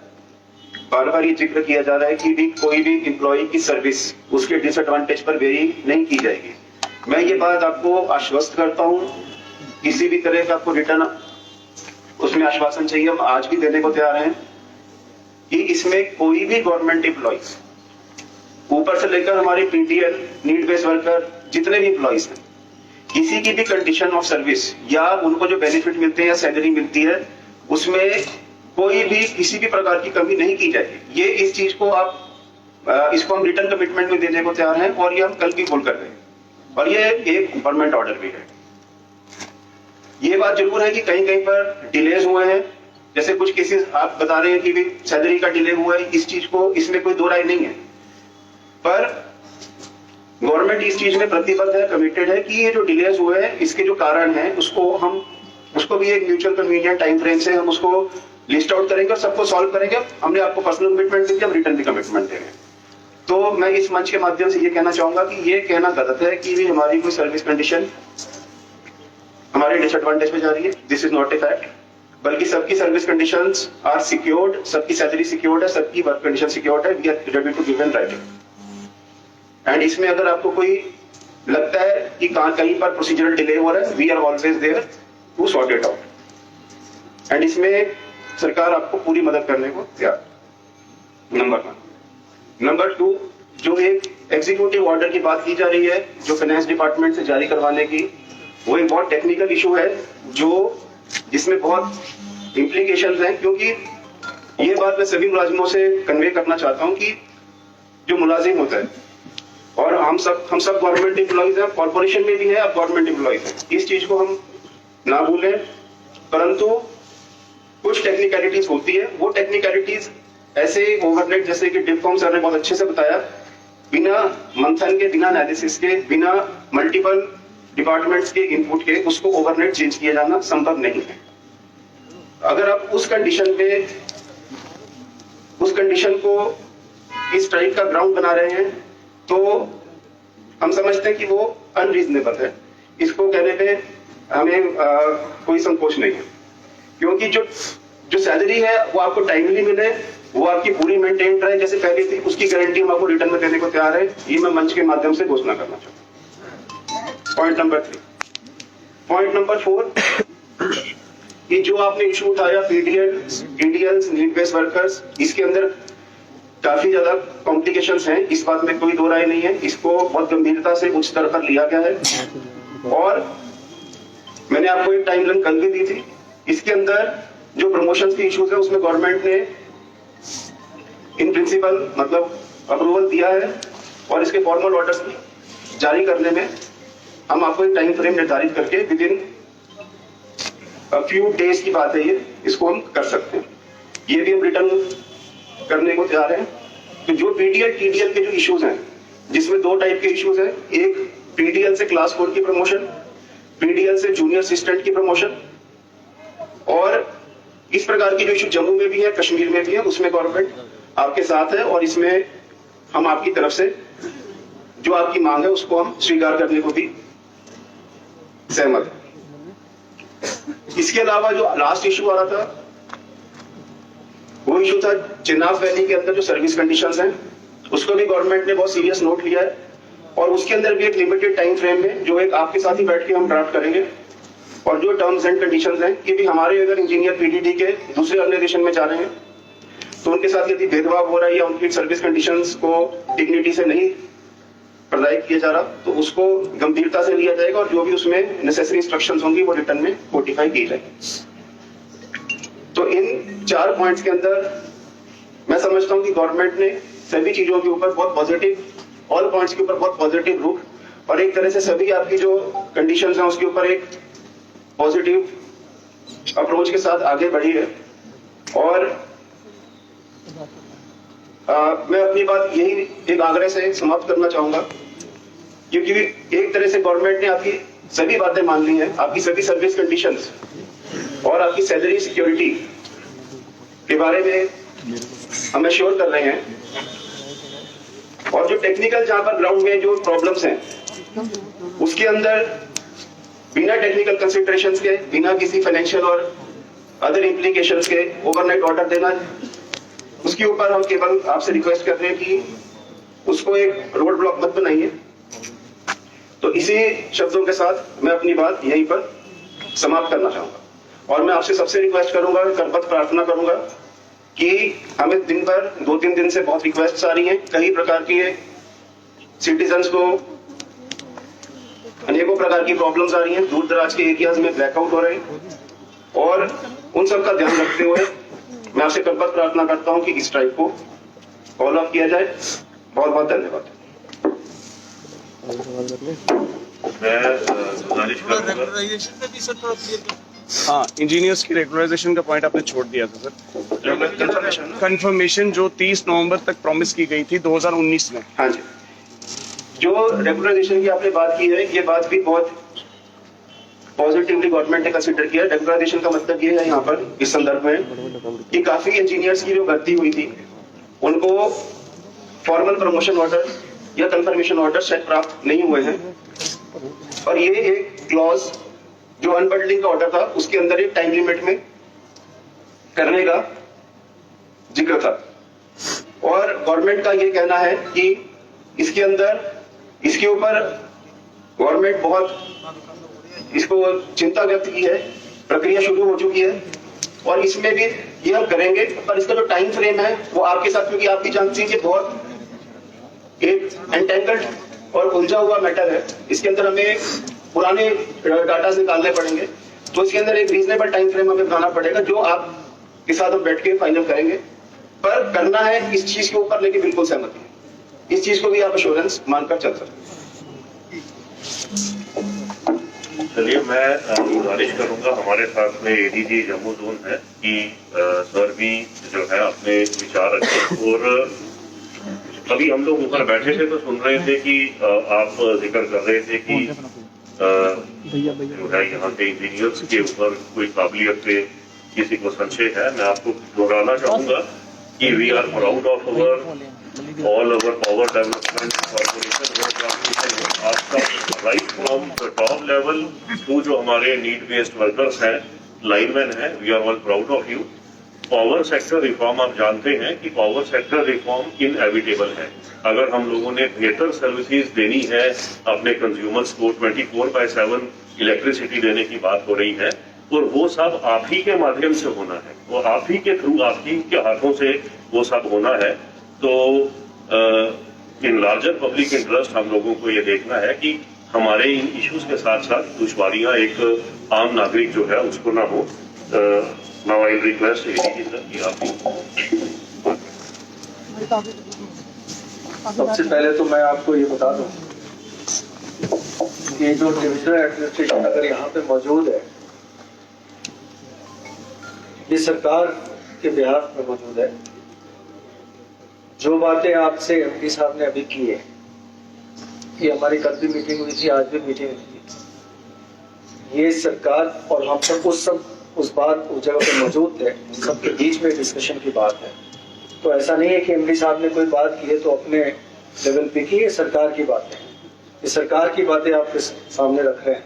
बार बार ये जिक्र किया जा रहा है कि भी कोई भी एम्प्लॉय की सर्विस उसके डिसएडवांटेज पर वेरी नहीं की जाएगी। मैं ये बात आपको आश्वस्त करता हूं, किसी भी तरह का आपको रिटर्न उसमें आश्वासन चाहिए, हम आज भी देने को तैयार हैं कि इसमें कोई भी गवर्नमेंट एम्प्लॉय ऊपर से लेकर हमारे PTL नीड बेस्ड वर्कर, जितने भी एम्प्लॉइज हैं, किसी की भी कंडीशन ऑफ सर्विस या उनको जो बेनिफिट मिलते हैं या सैलरी मिलती है उसमें कोई भी किसी भी प्रकार की कमी नहीं की जाएगी। ये इस चीज को आप इसको हम रिटर्न कमिटमेंट में देने को तैयार हैं और ये हम कल भी बोल कर रहे हैं और ये एक गवर्नमेंट ऑर्डर भी है। ये बात जरूर है कि कहीं कहीं पर डिलेज हुए हैं, जैसे कुछ केसेस आप बता रहे हैं कि भी सैलरी का डिले हुआ है, इस चीज को इसमें कोई दो राय नहीं है, पर गवर्नमेंट इस चीज में प्रतिबद्ध है, कमिटेड है कि ये जो डिलेज हुए हैं इसके जो कारण है उसको भी एक म्यूचुअल कन्वीनियंट टाइम फ्रेम से हम उसको लिस्ट आउट करेंगे और सबको सॉल्व करेंगे। हमने आपको पर्सनल कमिटमेंट दी, हम रिटर्न भी कमिटमेंट दे रहे हैं। तो मैं इस मंच के माध्यम से ये कहना चाहूंगा कि ये कहना गलत है कि भी हमारी कोई सर्विस कंडीशन हमारे डिसएडवांटेज में जा रही है, this is not a fact, बल्कि सबकी सर्विस कंडीशंस आर सिक्योर्ड, सबकी सैलरी सिक्योर्ड है, सबकी वर्क कंडीशन सिक्योर्ड है, we are ready to give an writing. And इसमें अगर आपको कोई लगता है कि कहीं पर प्रोसीजरल डिले हो रहा है, we are always there to sort it out and इसमें सरकार आपको पूरी मदद करने को तैयार। नंबर 1। नंबर 2, जो एक एग्जीक्यूटिव ऑर्डर की बात की जा रही है जो फाइनेंस डिपार्टमेंट से जारी करवाने की, वो एक बहुत टेक्निकल इशू है जिसमें बहुत इम्प्लीकेशंस हैं, क्योंकि ये बात मैं सभी मुलाजिमों से कन्वे करना चाहता हूं कि जो मुलाजिम होता है और हम सब गवर्नमेंट एम्प्लॉइज हैं, कॉर्पोरेशन में भी है, अब गवर्नमेंट एम्प्लॉइज हैं, इस चीज को हम ना भूलें। परंतु कुछ टेक्निकलिटीज होती है, वो टेक्निकलिटीज ऐसे ओवरनाइट, जैसे कि डिफकॉम सर ने बहुत अच्छे से बताया, बिना मंथन के, बिना एनालिसिस के, बिना मल्टीपल डिपार्टमेंट्स के इनपुट के उसको ओवरनाइट चेंज किया जाना संभव नहीं है। अगर आप उस कंडीशन को इस टाइप का ग्राउंड बना रहे हैं तो हम समझते हैं कि वो अनरीजनेबल है। इसको कहने पे हमें कोई संकोच नहीं है, क्योंकि जो सैलरी है वो आपको टाइमली मिले, वो आपकी पूरी मेंटेन रहे जैसे पहले थी, उसकी गारंटी हम आपको रिटर्न में देने को तैयार है। ये मैं मंच के माध्यम से घोषणा करना चाहूँ। Point number 3। पॉइंट नंबर 4, कि जो आपने इशू उठाया पीडीएल्स, नीड बेस्ड वर्कर्स, इसके अंदर काफी ज्यादा कॉम्प्लिकेशंस हैं, इस बात में कोई दो राय नहीं है। इसको बहुत गंभीरता से उच्च स्तर पर लिया गया है और मैंने आपको एक टाइमलाइन कल भी दी थी। इसके अंदर जो प्रमोशंस के इश्यूज है उसमें गवर्नमेंट ने इन प्रिंसिपल मतलब अप्रूवल दिया है और इसके फॉर्मल ऑर्डर्स जारी करने में हम आपको एक टाइम फ्रेम निर्धारित करके विद इन फ्यू डेज की बात है, ये इसको हम कर सकते हैं। ये भी हम रिटर्न करने को तैयार हैं। तो जो पीडीएल टीडीएल के जो इश्यूज हैं, जिसमें 2 टाइप के इश्यूज हैं, एक पीडीएल से क्लास 4 की प्रमोशन, पीडीएल से जूनियर असिस्टेंट की प्रमोशन, और इस प्रकार की जो इशू जम्मू में भी है, कश्मीर में भी है, उसमें गवर्नमेंट आपके साथ है और इसमें हम आपकी तरफ से जो आपकी मांग है उसको हम स्वीकार करने को भी सहमत है। इसके अलावा जो लास्ट इशू आ रहा था वो इशू था चिनाब वैली के अंदर जो सर्विस कंडीशंस हैं, उसको भी गवर्नमेंट ने बहुत सीरियस नोट लिया है और उसके अंदर भी एक लिमिटेड टाइम फ्रेम में जो एक आपके साथ ही बैठ के हम ड्राफ्ट करेंगे। और जो टर्म्स एंड कंडीशंस हैं कि भी हमारे अगर इंजीनियर पीडीडी के दूसरे ऑर्गेनाइजेशन में जा रहे हैं तो उनके साथ यदि भेदभाव हो रहा है या उनकी सर्विस कंडीशंस को डिग्निटी से नहीं प्रदाय किया जा रहा तो उसको गंभीरता से लिया जाएगा और जो भी उसमें नेसेसरी इंस्ट्रक्शंस होंगी वो रिटर्न में नोटिफाई की जाएगी। तो इन 4 पॉइंट्स के अंदर मैं समझता हूं कि गवर्नमेंट ने सभी चीजों के ऊपर बहुत पॉजिटिव, ऑल पॉइंट्स के ऊपर बहुत पॉजिटिव रुख और एक तरह से सभी आपकी जो कंडीशंस हैं उसके ऊपर एक पॉजिटिव अप्रोच के साथ आगे बढ़ी है। और मैं अपनी बात यही एक आग्रह से समाप्त करना चाहूंगा, क्योंकि एक तरह से गवर्नमेंट ने आपकी सभी बातें मान ली हैं, आपकी सभी सर्विस कंडीशंस और आपकी सैलरी सिक्योरिटी के बारे में हम एश्योर कर रहे हैं। और जो टेक्निकल जहां पर ग्राउंड में जो प्रॉब्लम्स हैं उसके अंदर बिना टेक्निकल कंसिडरेशंस के, बिना किसी फाइनेंशियल और अदर इम्प्लीकेशंस के ओवरनाइट ऑर्डर देना, उसके ऊपर हम केवल आपसे रिक्वेस्ट कर रहे हैं कि उसको एक रोड ब्लॉक मत बनाइए। तो इसी शब्दों के साथ मैं अपनी बात यहीं पर समाप्त करना चाहूंगा और मैं आपसे सबसे रिक्वेस्ट करूंगा, करबद्ध प्रार्थना करूंगा कि हमें दिन भर 2-3 दिन से बहुत रिक्वेस्ट आ रही हैं, कई प्रकार की सिटीजन्स को अनेकों प्रकार की प्रॉब्लम्स आ रही हैं, दूर दराज के एरियाज में ब्लैकआउट हो रहे हैं, और उन सब का ध्यान रखते हुए मैं आपसे कृपया प्रार्थना करता हूं कि इस स्ट्राइक को कॉल ऑफ किया जाए। बहुत बहुत धन्यवाद। मैं गुजारिश करूंगा। हाँ, इंजीनियर्स की रेगुलराइजेशन का पॉइंट आपने छोड़ दिया था सर। कंफर्मेशन जो 30 नवंबर तक प्रॉमिस की गई थी 2019 में। हाँ जी, जो रेगुलराइजेशन की आपने बात की है, ये बात भी बहुत पॉजिटिवली गवर्नमेंट ने कंसिडर किया। रेगुलराइजेशन का मतलब ये है यहाँ पर इस संदर्भ में कि काफी इंजीनियर्स की जो भर्ती हुई थी उनको फॉर्मल प्रमोशन ऑर्डर या कंफर्मेशन ऑर्डर सेट प्राप्त नहीं हुए हैं, और ये एक क्लॉज जो अनबंडलिंग का ऑर्डर था उसके अंदर एक टाइम लिमिट में करने का जिक्र था, और गवर्नमेंट का ये कहना है कि इसके अंदर इसके ऊपर गवर्नमेंट बहुत इसको चिंता व्यक्त की है, प्रक्रिया शुरू हो चुकी है, और इसमें भी ये हम करेंगे, पर इसका जो टाइम फ्रेम है वो आपके साथ, क्योंकि आप भी जानते हैं कि बहुत एक एंटेंगल्ड और उलझा हुआ मैटर है, इसके अंदर हमें पुराने डाटा निकालने पड़ेंगे, तो इसके अंदर एक रीजनेबल टाइम फ्रेम हमें बनाना पड़ेगा जो आप के साथ हम बैठ के फाइनल करेंगे। पर करना है इस चीज के ऊपर, लेकिन बिल्कुल सहमति है, इस चीज को भी आप अश्योरेंस मानकर चल सकते। चलिए, मैं गुजारिश करूंगा, हमारे साथ में एडीजी जम्मू जोन है कि सर भी जो है अपने विचार रखें। और अभी हम लोग ऊपर बैठे थे तो सुन रहे थे कि आप जिक्र कर रहे थे कि जो है यहाँ के इंजीनियर्स के ऊपर कोई काबिलियत पे किसी को संशय है। मैं आपको दोहराना चाहूंगा कि we are proud of all over power development corporation आपका right from the top level to जो हमारे नीड बेस्ड वर्कर्स हैं, लाइनमैन हैं, we are all proud of you. Power sector reform आप जानते हैं कि पावर सेक्टर रिफॉर्म इनएविटेबल है। अगर हम लोगों ने बेहतर सर्विसेज देनी है अपने कंज्यूमर्स को, 24/7 इलेक्ट्रिसिटी देने की बात हो रही है, और वो सब आप ही के माध्यम से होना है, वो आप ही के थ्रू, आप ही के हाथों से वो सब होना है। तो इन लार्जर पब्लिक इंटरेस्ट हम लोगों को ये देखना है कि हमारे इन इश्यूज के साथ साथ दुश्वारियां एक आम नागरिक जो है उसको ना हो। Now I request ADG sir कि आप सबसे पहले तो मैं आपको ये बता दूं कि जो डिविजनल एडमिनिस्ट्रेशन अगर यहाँ पे मौजूद है, ये सरकार के बिहाफ में मौजूद है। जो बातें आपसे एमडी साहब ने अभी की है, ये हमारी कल भी मीटिंग हुई थी, आज भी मीटिंग हुई थी, ये सरकार और हम सब उस जगह पे मौजूद थे, सबके बीच में डिस्कशन की बात है। तो ऐसा नहीं है कि एमडी साहब ने कोई बात की है तो अपने लेवल पे की, ये सरकार की बातें, ये सरकार की बातें आपके सामने रख रहे हैं।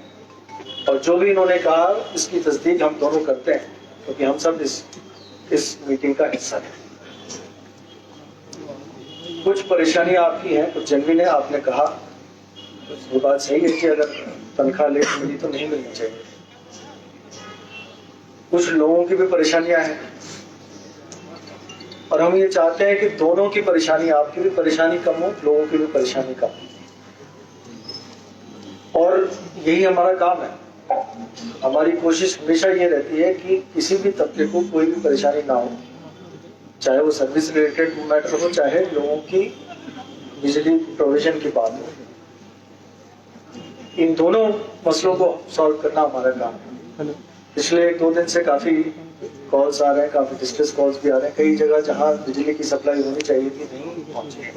और जो भी इन्होंने कहा इसकी तस्दीक हम दोनों करते हैं, क्योंकि हम सब इस मीटिंग का हिस्सा है। कुछ परेशानियां आपकी हैं, कुछ जेन्युइन है, आपने कहा ये बात सही है कि अगर तनख्वाह लेट मिली तो नहीं मिलनी चाहिए। कुछ लोगों की भी परेशानियां हैं, और हम ये चाहते हैं कि दोनों की परेशानी, आपकी भी परेशानी कम हो, लोगों की भी परेशानी कम हो, और यही हमारा काम है। हमारी कोशिश हमेशा ये रहती है कि किसी भी तबके को कोई भी परेशानी ना हो, चाहे वो सर्विस रिलेटेड मैटर हो, चाहे लोगों की बिजली प्रोविजन की बात हो। इन दोनों मसलों को सॉल्व करना हमारा काम है। पिछले 1-2 दिन से काफी कॉल्स आ रहे हैं, काफी डिस्ट्रेस कॉल्स भी आ रहे हैं। कई जगह जहां बिजली की सप्लाई होनी चाहिए थी नहीं पहुंची है।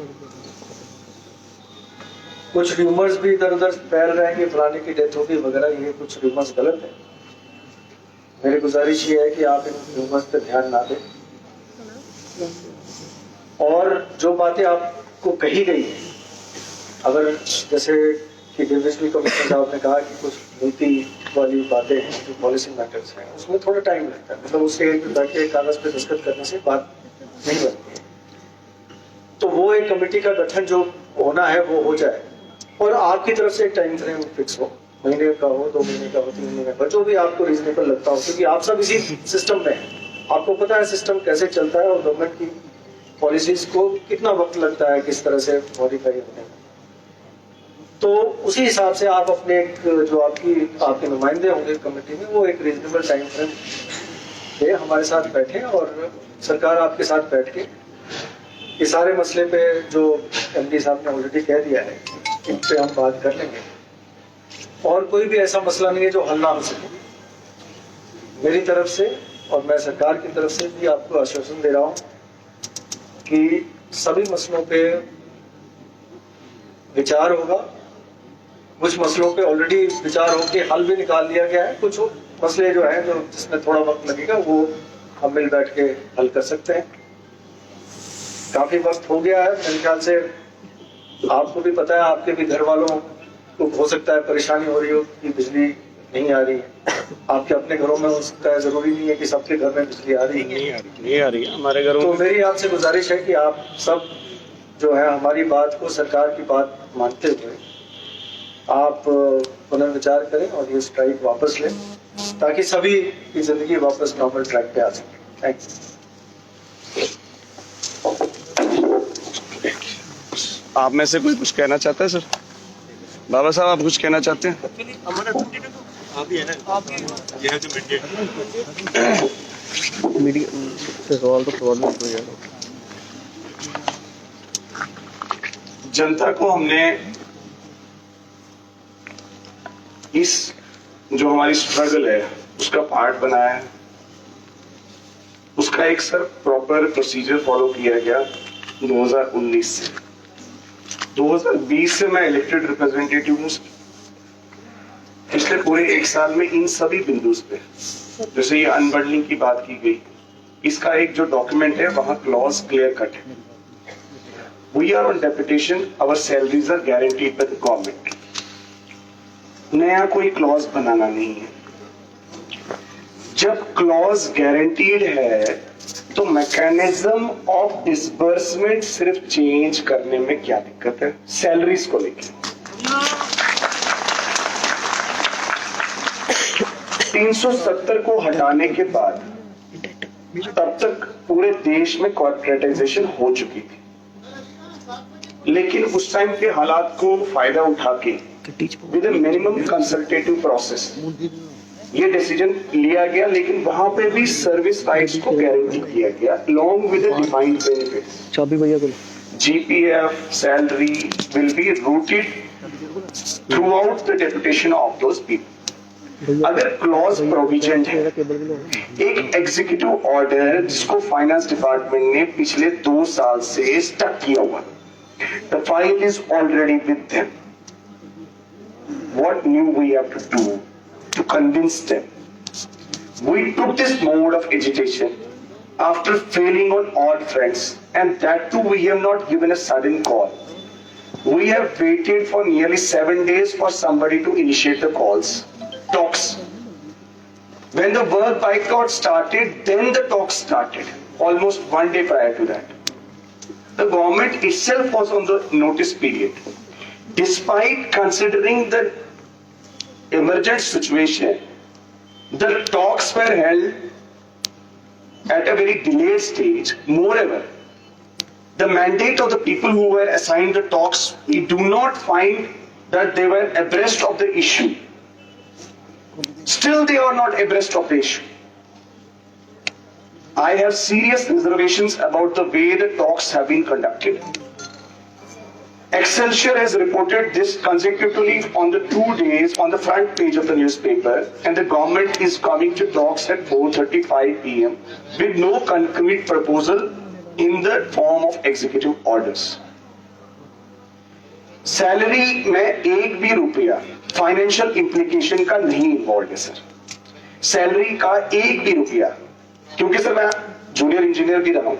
कुछ रूमर्स भी इधर उधर फैल रहे हैं कि फलाने की डेथ होगी वगैरह, ये कुछ रूमर्स गलत है। मेरी गुजारिश ये है कि आप इन रूमर्स पे ध्यान ना दें, और जो बातें आपको कही गई है, अगर जैसे कि डिविजनल कमिश्नर साहब ने कहा कि कुछ नीति वाली बातें हैं, जो पॉलिसी मैटर्स हैं, उसमें थोड़ा टाइम लगता है, मतलब उसके जाके कागज पे दस्तखत करने से बात नहीं बनती है। तो वो एक कमेटी का गठन जो होना है वो हो जाए, और आपकी तरफ से एक टाइम फ्रेम फिक्स हो, महीने का हो, 2 महीने का हो, 3 महीने का, जो भी आपको रीजनेबल लगता हो, क्योंकि आप सब इसी सिस्टम में हैं, आपको पता है सिस्टम कैसे चलता है और गवर्नमेंट की पॉलिसीज को कितना वक्त लगता है किस तरह से मॉडिफाई होने में। तो उसी हिसाब से आप अपने एक जो आपके नुमाइंदे होंगे कमेटी में, वो एक रीजनेबल टाइम फ्रेम पे हमारे साथ बैठे और सरकार आपके साथ बैठ के ये सारे मसले पे जो एमडी साहब ने ऑलरेडी कह दिया है, इन पे हम बात कर लेंगे। और कोई भी ऐसा मसला नहीं है जो हल ना हो सके। मेरी तरफ से और मैं सरकार की तरफ से भी आपको आश्वासन दे रहा हूँ कि सभी मसलों पे विचार होगा। कुछ मसलों पे ऑलरेडी विचार होके हल भी निकाल लिया गया है, कुछ मसले जो है जो जिसमें थोड़ा वक्त लगेगा वो हम मिल बैठ के हल कर सकते हैं। काफी वक्त हो गया है, मेरे ख्याल से आपको भी पता है, आपके भी घर वालों को हो सकता है परेशानी हो रही हो कि बिजली नहीं आ रही है। आपके अपने घरों में हो सकता है, जरूरी नहीं है कि सबके घर में बिजली आ रही है। नहीं आ रही है हमारे घरों तो मेरी आपसे गुजारिश है कि आप सब जो है हमारी बात को, सरकार की बात मानते हुए आप पुनर्विचार करें और ये स्ट्राइक वापस लें ताकि सभी की जिंदगी वापस नॉर्मल ट्रैक पे आ सके। Thank you. आप में से कोई कुछ कहना चाहता है? सर बाबा साहब, आप कुछ कहना चाहते हैं? जनता को हमने इस जो हमारी स्ट्रगल है उसका पार्ट बनाया है। उसका एक सर प्रॉपर प्रोसीजर फॉलो किया गया 2019 से। 2020 से मैं इलेक्टेड रिप्रेजेंटेटिव हूँ। पिछले पूरे एक साल में इन सभी बिंदुओं पे, जैसे ये अनबंडलिंग की बात की गई, इसका एक जो डॉक्यूमेंट है वहां क्लॉज क्लियर कट है। We are on deputation, our salaries are guaranteed by the government. नया कोई क्लॉज बनाना नहीं है। जब क्लॉज गारंटीड है तो मैकेनिज्म ऑफ डिसबर्समेंट सिर्फ चेंज करने में क्या दिक्कत है? सैलरीज को लेकर 370 को हटाने के बाद तब तक पूरे देश में कॉर्पोरेटाइजेशन हो चुकी थी, लेकिन उस टाइम के हालात को फायदा उठा के विद मिनिमम कंसल्टेटिव प्रोसेस ये डिसीजन लिया गया। लेकिन वहां पे भी सर्विस राइट्स को गारंटी किया गया along with the defined benefits. चाबी भैया को GPF salary will be routed throughout the deputation of those people. अगर क्लॉज प्रोविजन है, एक एग्जीक्यूटिव ऑर्डर जिसको फाइनेंस डिपार्टमेंट ने पिछले 2 साल से स्टक किया हुआ, the file is already with them. What new we have to do to convince them? We took this mode of agitation after failing on all fronts, and that too we have not given a sudden call. We have waited for nearly 7 days for somebody to initiate the talks. When the work boycott started, then the talks started, almost 1 day prior to that. The government itself was on the notice period. Despite considering the emergent situation, the talks were held at a very delayed stage. Moreover, the mandate of the people who were assigned the talks, we do not find that they were abreast of the issue. Still, they are not abreast of the issue. I have serious reservations about the way the talks have been conducted. Excelsior has reported this consecutively on the 2 days on the front page of the newspaper, and the government is coming to talks at 4:35 p.m. with no concrete proposal in the form of executive orders. Salary में 1 भी रुपया financial implication का नहीं involve है sir. Salary का 1 भी रुपया, क्योंकि सर मैं जूनियर इंजीनियर भी रहा हूं,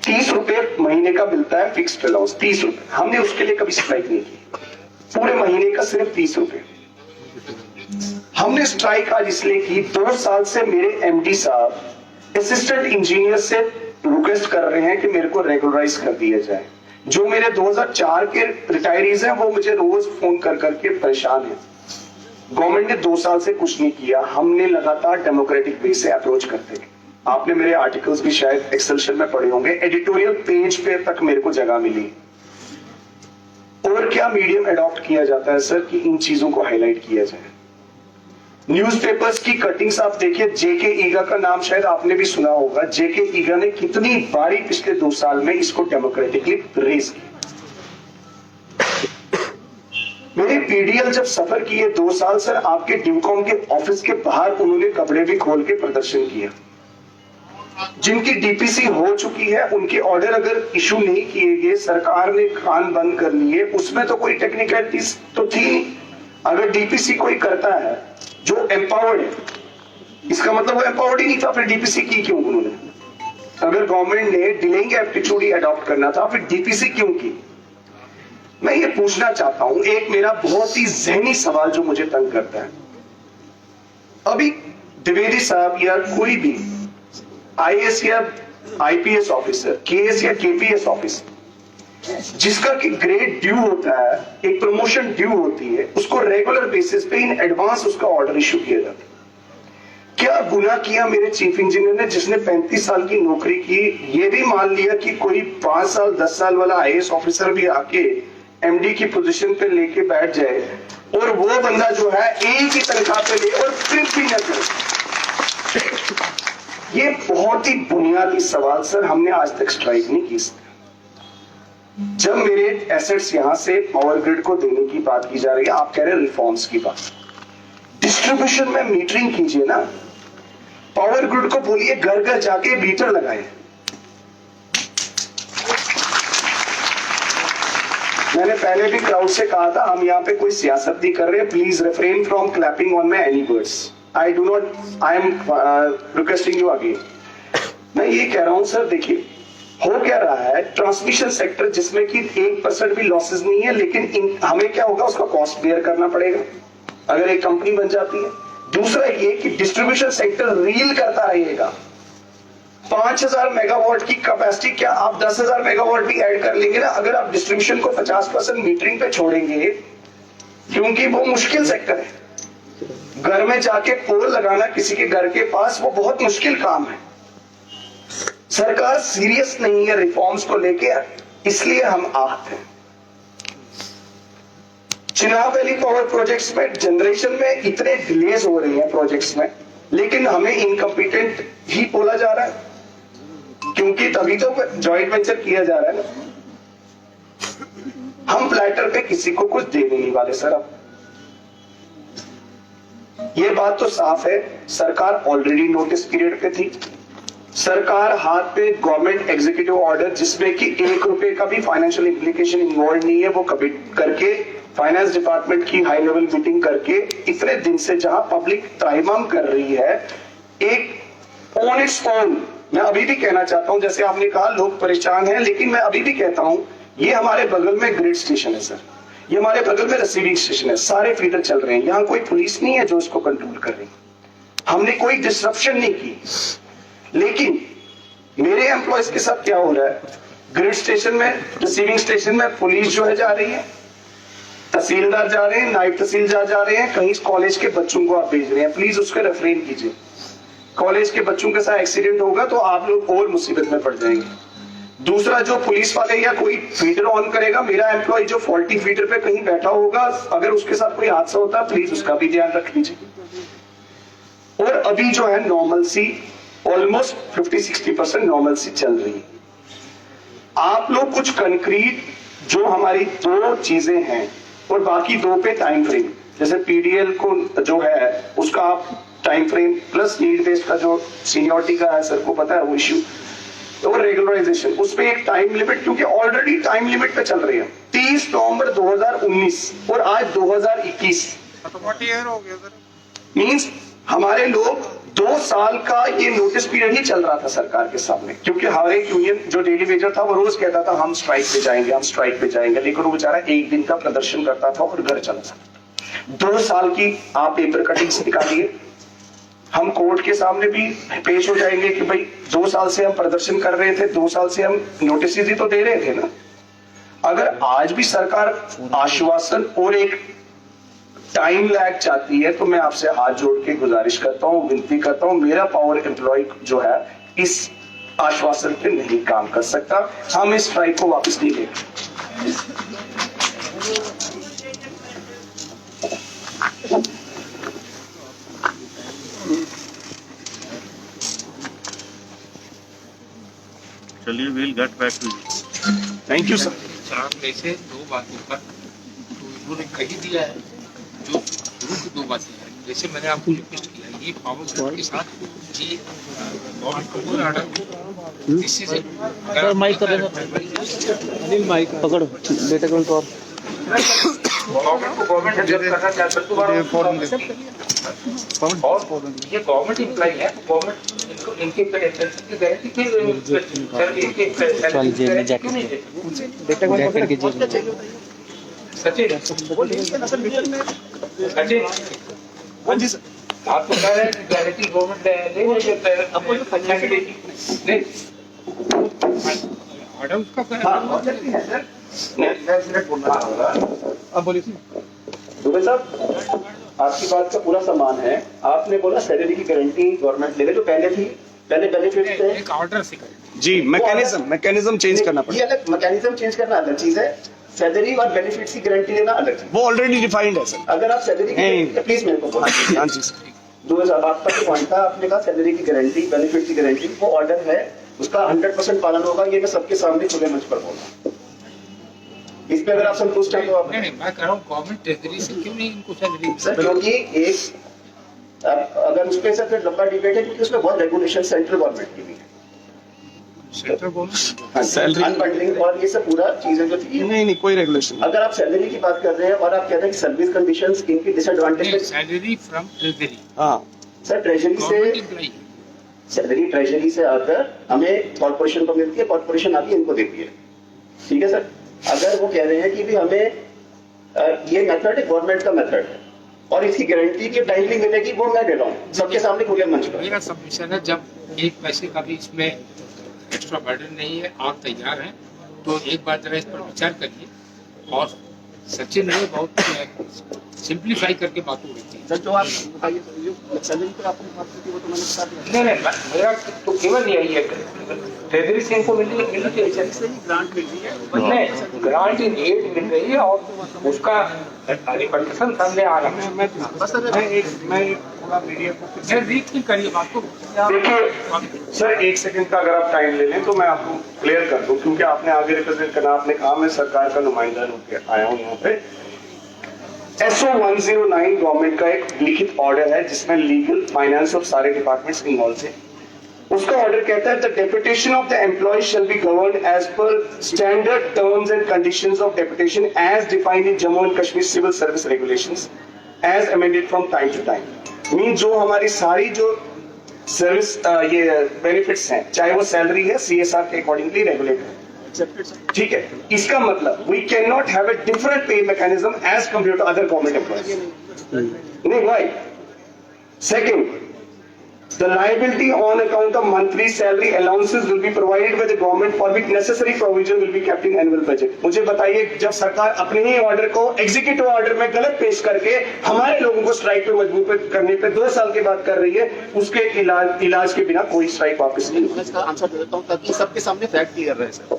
30 रुपए महीने का मिलता है फिक्स्ड अलाउंस, 30 रुपए। हमने उसके लिए कभी स्ट्राइक नहीं की, पूरे महीने का सिर्फ 30 रुपए। हमने स्ट्राइक आज इसलिए की, 2 साल से मेरे एमडी साहब असिस्टेंट इंजीनियर से रिक्वेस्ट कर रहे हैं कि मेरे को रेगुलराइज कर दिया जाए। जो मेरे 2004 के रिटायरीज हैं वो मुझे रोज फोन कर करके परेशान है। गवर्नमेंट ने 2 साल से कुछ नहीं किया। हमने लगातार डेमोक्रेटिक वे से अप्रोच करते हैं। आपने मेरे आर्टिकल्स भी शायद एक्सेल्शियर में पढ़े होंगे, एडिटोरियल पेज पे तक मेरे को जगह मिली। और क्या मीडियम अडॉप्ट किया जाता है सर कि इन चीजों को हाईलाइट किया जाए? न्यूज़पेपर्स की कटिंग्स आप देखिए, जेके ईगा का नाम शायद आपने भी सुना होगा। जेके ईगा ने कितनी बारी पिछले 2 साल में इसको डेमोक्रेटिकली रेज किया। मेरे पीडीएल जब सफर किए 2 साल सर, आपके डिवकॉम के ऑफिस के बाहर उन्होंने कपड़े भी खोल के प्रदर्शन किया। जिनकी डीपीसी हो चुकी है उनके ऑर्डर अगर इशू नहीं किए गए, सरकार ने कान बंद कर लिए, उसमें तो कोई टेक्निकलिटीज तो थी नहीं। अगर डीपीसी कोई करता है जो एम्पावर्ड है, इसका मतलब वो एम्पावर्ड ही नहीं था, फिर डीपीसी की क्यों उन्होंने? अगर गवर्नमेंट ने डिलेइंग एप्टीट्यूड ही अडॉप्ट करना था, फिर डीपीसी क्यों की? मैं ये पूछना चाहता हूं, एक मेरा बहुत ही जहनी सवाल जो मुझे तंग करता है। अभी द्विवेदी साहब या कोई भी आईएएस या आईपीएस ऑफिसर, केएस या केपीएस ऑफिसर, जिसका कि ग्रेड ड्यू होता है, एक प्रमोशन ड्यू होती है, उसको रेगुलर बेसिस पे इन एडवांस उसका ऑर्डर इशू किया जाता है। क्या गुनाह किया मेरे चीफ इंजीनियर ने, जिसने 35 साल की नौकरी की, ये भी मान लिया कि कोई 5 साल 10 साल वाला आईएएस ऑफिसर भी आके एमडी की पोजीशन पे लेके बैठ जाए और वो बंदा जो है एक ही तनख्वाह पे ले और फिर भी न करे? ये बहुत ही बुनियादी सवाल सर, हमने आज तक स्ट्राइक नहीं की। जब मेरे एसेट्स यहां से पावर ग्रिड को देने की बात की जा रही है, आप कह रहे हैं रिफॉर्म्स की बात, डिस्ट्रीब्यूशन में मीटरिंग कीजिए ना। पावर ग्रिड को बोलिए घर घर जाके मीटर लगाए। मैंने पहले भी क्राउड से कहा था, हम यहाँ पे कोई सियासत नहीं कर रहे, please refrain from clapping on my any words. I am requesting you again. मैं ये कह रहा हूं सर, देखिए हो क्या रहा है, ट्रांसमिशन सेक्टर जिसमें कि 1% भी लॉसेस नहीं है, लेकिन हमें क्या होगा, उसका कॉस्ट बेयर करना पड़ेगा अगर एक कंपनी बन जाती है। दूसरा ये कि डिस्ट्रीब्यूशन सेक्टर रील करता रहेगा। 5000 मेगावाट की कैपेसिटी, क्या आप 10,000 मेगावाट भी ऐड कर लेंगे ना, अगर आप डिस्ट्रीब्यूशन को 50% मीटरिंग पे छोड़ेंगे, क्योंकि वो मुश्किल सेक्टर है। घर में जाके पोल लगाना किसी के घर के पास, वो बहुत मुश्किल काम है। सरकार सीरियस नहीं है रिफॉर्म्स को लेके, इसलिए हम आहत हैं। चिनाब वैली पावर प्रोजेक्ट्स में जनरेशन में इतने डिलेज हो रही हैं प्रोजेक्ट्स में, लेकिन हमें इनकम्पिटेंट ही बोला जा रहा है, क्योंकि तभी तो जॉइंट वेंचर किया जा रहा है ना। हम प्लेटर पे किसी को कुछ दे नहीं वाले सर। अब ये बात तो साफ है, सरकार ऑलरेडी नोटिस पीरियड पे थी। सरकार हाथ पे गवर्नमेंट एग्जीक्यूटिव ऑर्डर जिसमें कि 1 रुपए का भी फाइनेंशियल इम्प्लीकेशन इन्वॉल्व नहीं है, वो कभी करके फाइनेंस डिपार्टमेंट की हाई लेवल मीटिंग करके इतने दिन से जहां पब्लिक त्राहिमाम कर रही है, एक ऑन इट्स ओन, मैं अभी भी कहना चाहता हूं, जैसे आपने कहा लोग परेशान हैं, लेकिन मैं अभी भी कहता हूं, ये हमारे बगल में ग्रिड स्टेशन है सर, ये हमारे बगल में रिसीविंग स्टेशन है, सारे फीडर चल रहे हैं, यहाँ कोई पुलिस नहीं है जो इसको कंट्रोल कर रही। हमने कोई डिस्ट्रप्शन नहीं की, लेकिन मेरे एम्प्लॉयज के साथ क्या हो रहा है, ग्रिड स्टेशन में, रिसीविंग स्टेशन में पुलिस जो है जा रही है, तहसीलदार जा रहे हैं, नायब तहसीलदार जा रहे हैं, कहीं कॉलेज के बच्चों को आप भेज रहे हैं, प्लीज उसका रेफरेन कीजिए। कॉलेज के बच्चों के साथ एक्सीडेंट होगा तो आप लोग और मुसीबत में पड़ जाएंगे। दूसरा, जो पुलिस वाले या कोई फीडर ऑन करेगा, मेरा एम्प्लॉय जो फॉल्टी फीडर पे कहीं बैठा होगा, अगर उसके साथ कोई हादसा होता है, प्लीज उसका भी ध्यान रख लीजिए। और अभी जो है नॉर्मल सी, ऑलमोस्ट 50-60% नॉर्मल सी चल रही है। आप लोग कुछ कंक्रीट जो हमारी 2 चीजें हैं और बाकी 2 पे टाइम फ्रेम, जैसे पीडीएल को जो है उसका आप time frame plus need based का जो सीनियरिटी का है, सर को पता है वो इश्यू, और रेगुलराइजेशन, उस पे एक टाइम लिमिट, क्योंकि ऑलरेडी टाइम लिमिट पे चल रही है 30 नवंबर 2019 और आज 2021 मींस हमारे लोग 2 साल का ये नोटिस पीरियड ही चल रहा था सरकार के सामने, क्योंकि हर एक यूनियन जो डेली वेजर था वो रोज कहता था हम स्ट्राइक पे जाएंगे, हम स्ट्राइक पे जाएंगे, लेकिन वो बेचारा 1 दिन का प्रदर्शन करता था और घर चला जाता। 2 साल की आप पेपर कटिंग से निकालिए, हम कोर्ट के सामने भी पेश हो जाएंगे कि भाई 2 साल से हम प्रदर्शन कर रहे थे, 2 साल से हम नोटिस ही तो दे रहे थे ना। अगर आज भी सरकार आश्वासन और एक टाइम लैग चाहती है, तो मैं आपसे हाथ जोड़ के गुजारिश करता हूं, विनती करता हूं, मेरा पावर एम्प्लॉय जो है इस आश्वासन पे नहीं काम कर सकता, हम इस स्ट्राइक को वापस नहीं लेंगे। चलिए, we'll get back to you. Thank you sir. 4 में से 2 बातों पर तो इन्होंने कही दिया है, जो शुरू की 2 बातें हैं। जैसे मैंने आपको रिक्वेस्ट किया, ये पावर ग्रिड के साथ ये गवर्नमेंट को कोई ऑर्डर इसी से अगर माइक कर अनिल माइक पकड़ो बेटा कौन तो गवर्नमेंट को गवर्नमेंट हेल्प करना चाहता है तो और ये गवर्नमेंट एम्प्लॉय है, गवर्नमेंट इनको इनके पेंशन की गारंटी के सर जेब में जाके बेटा कौन पकड़ के जेब सचिन हाँ जी सर, आप तो कह रहे हैं कि गारंटी गवर्नमेंट ले आपको जो फंड नहीं ऑर्डर उसका कर अब बोलिए दुबे साहब, आपकी बात का पूरा सम्मान है। आपने बोला सैलरी की गारंटी गवर्नमेंट लेगा, जो पहले थी, पहले बेनिफिट थे। एक ऑर्डर से करें जी, मैकेनिज्म चेंज करना पड़ेगा। ये अलग मैकेनिज्म चेंज करना अलग चीज है, सैलरी और बेनिफिट्स की गारंटी लेना अलग चीज। वो ऑलरेडी डिफाइंड है सर। अगर आप सैलरी की प्लीज मेरे को हाँ जी सर। 2000 आपका जो पॉइंट था, आपने कहा सैलरी की गारंटी, बेनिफिट की गारंटी, वो ऑर्डर है, उसका 100% पालन होगा। ये मैं सबके सामने खुले मंच पर बोला। इस पे अगर आप संतुष्ट हैं तो आप नहीं, मैं कह रहा हूँ गवर्नमेंट ट्रेजरी से क्यों नहीं इनको सैलरी सर, क्योंकि एक अगर उस पे सर फिर लंबा डिबेट है, क्योंकि उसमें बहुत रेगुलेशन सेंट्रल गवर्नमेंट की भी है, सेंट्रल गवर्नमेंट सैलरी अनबंडलिंग और ये सब पूरा चीजें जो थी। नहीं कोई रेगुलेशन। अगर आप सैलरी की बात कर रहे हैं और आप कह रहे हैं कि सर्विस कंडीशंस इनकी डिसएडवांटेज, सैलरी फ्रॉम ट्रेजरी हाँ सर ट्रेजरी गवर्नमेंट से एम्प्लॉई सैलरी ट्रेजरी से आकर हमें कॉर्पोरेशन को मिलती है, कॉर्पोरेशन आके इनको देती है। ठीक है सर, अगर वो कह रहे हैं कि भी हमें ये मेथड है, गवर्नमेंट का मेथड है और इसकी गारंटी की टाइमली मिलेगी, वो मैं दे रहा हूँ सबके सामने खुले मंच पर। मेरा सबमिशन है, जब एक पैसे का भी इसमें एक्स्ट्रा बर्डन नहीं है, आप तैयार हैं तो एक बार जरा इस पर विचार करिए। और सचिन ने बहुत सिंप्लीफाई करके बात हो रही थी। सर जो आप बताइए, जो सैलरी पर आपने बात की थी वो तो मैंने बता दिया। नहीं, मेरा तो केवल यही है, ट्रेजरी से इनको मिलनी चाहिए, ग्रांट मिल रही है, नहीं ग्रांट इन एड मिल रही है और उसका रिपरकशन सामने आ रहा है। मैं थोड़ा मीडिया को रीथिंक करिए बात को। देखिए सर, 1 सेकंड का अगर आप टाइम ले लें तो मैं आपको क्लियर कर दूं, क्योंकि आपने आगे रिप्रेजेंट करना। आपने कहा मैं सरकार का नुमाइंदा होकर आया हूं यहाँ पे। SO 109 गवर्नमेंट का एक लिखित ऑर्डर है जिसमें लीगल, फाइनेंस और सारे डिपार्टमेंट्स इन्वॉल्व थे। उसका ऑर्डर कहता है the deputation of the employee shall be governed as per standard terms and conditions of deputation as defined in Jammu and Kashmir civil service regulations as amended from time to time. Mean जो हमारी सारी जो service ये benefits हैं, चाहे वो salary है, CSR के अकॉर्डिंगली रेगुलेट है। ठीक है, इसका मतलब we can not have a different pay mechanism as compare to other government employees. नहीं, why? Second, the liability on account of monthly salary allowances will be provided by the government for which necessary provision will be kept in annual budget। मुझे बताइए, जब सरकार अपने ही order को executive order में गलत पेश करके हमारे लोगों को स्ट्राइक पे मजबूर करने पे 2 साल के बाद कर रही है, उसके इलाज के बिना कोई स्ट्राइक वापस नहीं। मैं इसका आंसर दे देता हूँ ताकि सबके सामने फैक्ट क्लियर रहे। सर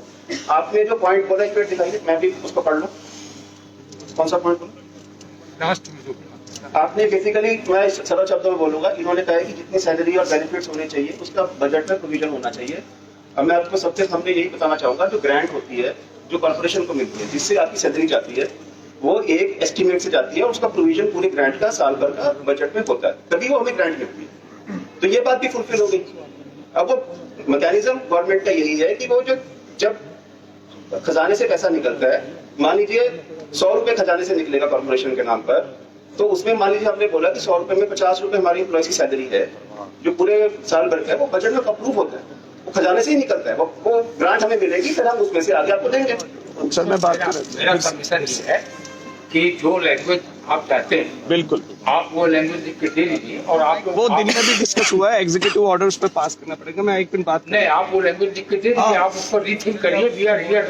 आपने जो पॉइंट बोला एक मिनट दिखाइए, मैं भी उसको पढ़ लूँ। कौन सा पॉइंट बोला? लास्ट में जो आपने बेसिकली, मैं सरल शब्दों में बोलूंगा, इन्होंने कहा है कि जितनी सैलरी और बेनिफिट्स होने चाहिए उसका बजट में प्रोविजन होना चाहिए। अब मैं आपको सबके सामने यही बताना चाहूंगा, जो ग्रांट होती है, जो कॉर्पोरेशन को मिलती है, जिससे आपकी सैलरी जाती है, वो एक एस्टिमेट से जाती है और उसका प्रोविजन पूरे ग्रांट का साल भर का बजट में होता है, तभी वो हमें ग्रांट मिलती है। तो ये बात भी फुलफिल हो गई। अब वो मैकेनिज्म गवर्नमेंट का यही है कि वो जो जब खजाने से पैसा निकलता है, मान लीजिए 100 रुपए खजाने से निकलेगा कॉर्पोरेशन के नाम पर, तो उसमें मान लीजिए हमने बोला कि 100 रुपए में 50 रुपए हमारी एम्प्लॉय की सैलरी है, जो पूरे साल भर का है, वो बजट में अप्रूव होता है, वो खजाने से ही निकलता है, वो ग्रांट हमें मिलेगी, फिर हम उसमें से आगे आपको देंगे। सर मैं बात कर मेरा सबमिशन ये है कि जो लैंग्वेज आप चाहते हैं, बिल्कुल आप वो लैंग्वेज लिख के दे दीजिए। और आप वो दिन में भी डिस्कस हुआ है, एग्जीक्यूटिव ऑर्डर उस पर पास करना पड़ेगा। मैं एक दिन बात नहीं, आप वो लैंग्वेज लिख के दे दीजिए, आप उस पर रीथिंक करिए। वी आर हियर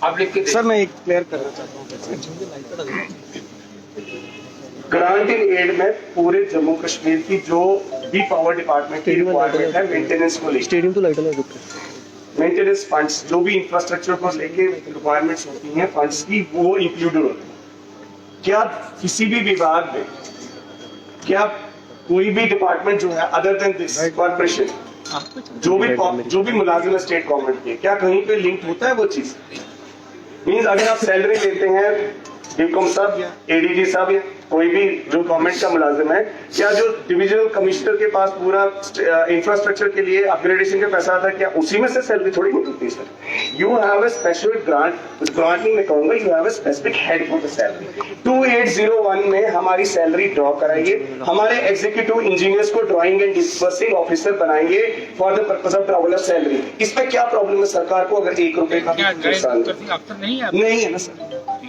आप लिख के सर मैं एक क्लियर करना चाहता हूँ। ग्रांट इन एड में पूरे जम्मू कश्मीर की जो भी पावर डिपार्टमेंट की रिक्वायरमेंट है मेंटेनेंस को लेकर, स्टेडियम तो लाइट लगा मेंटेनेंस फंड्स, जो भी इंफ्रास्ट्रक्चर को लेके रिक्वायरमेंट्स होती हैं फंड्स की, वो इंक्लूडेड होती है। क्या किसी भी विभाग में, क्या कोई भी डिपार्टमेंट जो है अदर देन दिस कॉर्पोरेशन, जो भी मुलाजिम है स्टेट गवर्नमेंट के, क्या कहीं पे लिंक होता है वो चीज? मींस अगर आप सैलरी लेते हैं बीकॉम साहब, एडीजी साहब, या कोई भी जो गवर्नमेंट का मुलाजिम है, क्या जो डिविजनल कमिश्नर के पास पूरा इंफ्रास्ट्रक्चर के लिए अपग्रेडेशन का पैसा आता है, क्या उसी में से सैलरी थोड़ी होती है sir? You have a special grant नहीं मैं कहूंगा, you have a specific head for the salary. 2801 में हमारी सैलरी ड्रॉ कराइए, हमारे एग्जीक्यूटिव इंजीनियर्स को ड्राइंग एंड डिस्बर्सिंग ऑफिसर बनाएंगे for the purpose of drawer of salary. इसमें क्या प्रॉब्लम है सरकार को अगर 1 रुपए का नहीं है ना सर,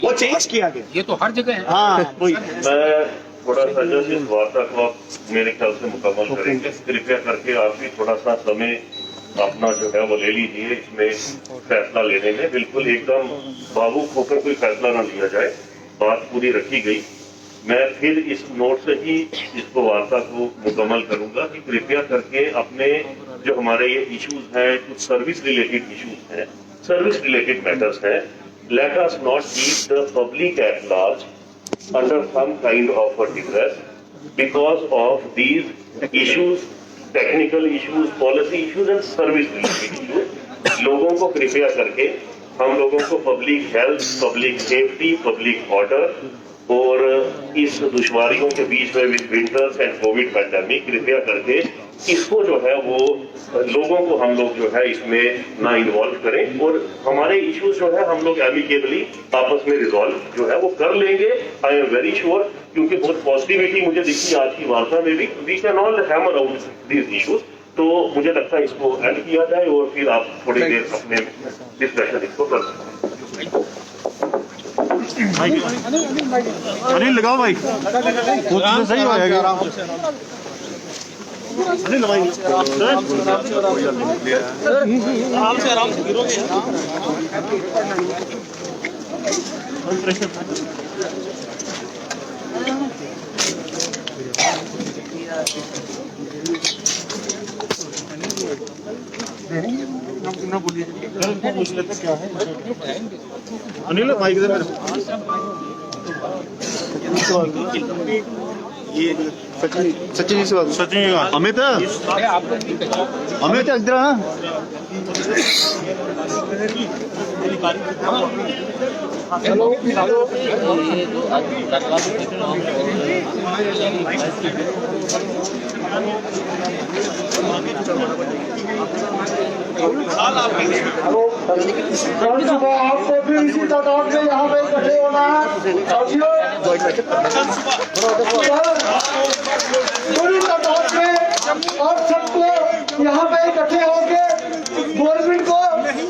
वो चेंज किया गया, ये तो हर जगह है। हाँ वही। मैं थोड़ा सा जो इस वार्ता को आप मेरे ख्याल से मुकम्मल करेंगे, कृपया करके आप भी थोड़ा सा समय अपना जो है वो ले लीजिए इसमें फैसला लेने में। बिल्कुल एकदम भावुक होकर कोई फैसला ना लिया जाए, बात पूरी रखी गई। मैं फिर इस नोट से ही इसको वार्ता को मुकम्मल करूंगा कि कृपया करके अपने जो हमारे ये इश्यूज हैं, कुछ सर्विस रिलेटेड इश्यूज हैं, सर्विस रिलेटेड मैटर्स हैं, let us not keep the public at large under some kind of a distress because of these issues, technical issues, policy issues and service related issues। लोगों को कृपया करके, हम लोगों को public health, public safety, public order और इस दुश्वारियों के बीच में with winters and Covid pandemic, कृपया करके इसको जो है वो लोगों को हम लोग जो है इसमें ना इन्वॉल्व करें, और हमारे इश्यूज जो है हम लोग एमिकेबली आपस में रिजॉल्व जो है वो कर लेंगे। आई एम वेरी श्योर, क्योंकि बहुत पॉजिटिविटी मुझे दिखी आज की वार्ता में भी। We can all hammer out these issues, तो मुझे लगता है इसको एंड किया जाए और फिर आप थोड़ी देर अपने डिस्कशन इसको कर सकते हैं। अनिल लगाओ भाई, सही होगा। अनिल भाई आराम से गिरोगे। ना बोलिए, पूछ लेते क्या है। अनिल भाई किधर ये सचिन जी से सचिन अमित अमित इधर सुबह आपको भी इसी तादाद में यहाँ पे इकट्ठे होना है। पूरी तादाद में आप सबको यहाँ पे इकट्ठे होके गवर्नमेंट को अपनी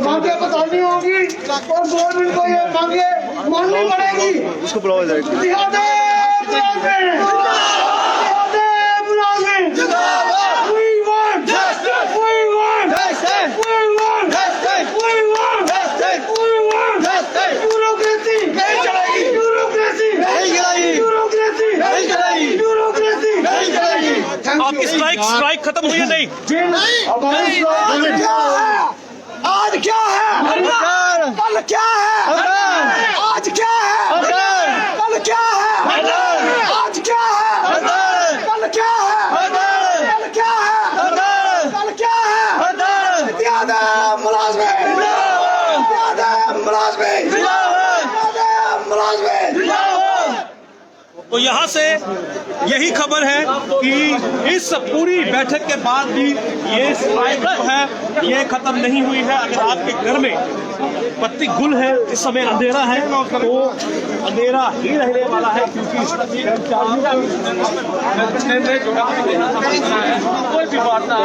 मांगे बतानी होगी और गवर्नमेंट को ये मांगे माननी पड़ेगी। उसको बुलाओ आपकी स्ट्राइक खत्म हुई है नहीं? आज क्या है, कल क्या है, आज क्या है, कल क्या है, आज क्या है, कल क्या है, कल क्या है, कल क्या है। तो यहाँ से यही खबर है कि इस पूरी बैठक के बाद भी ये स्ट्राइक जो है ये खत्म नहीं हुई है। अगर आपके घर में पत्ती गुल है, इस समय अंधेरा है, तो अंधेरा ही रहने वाला है, क्योंकि कोई भी वार्ता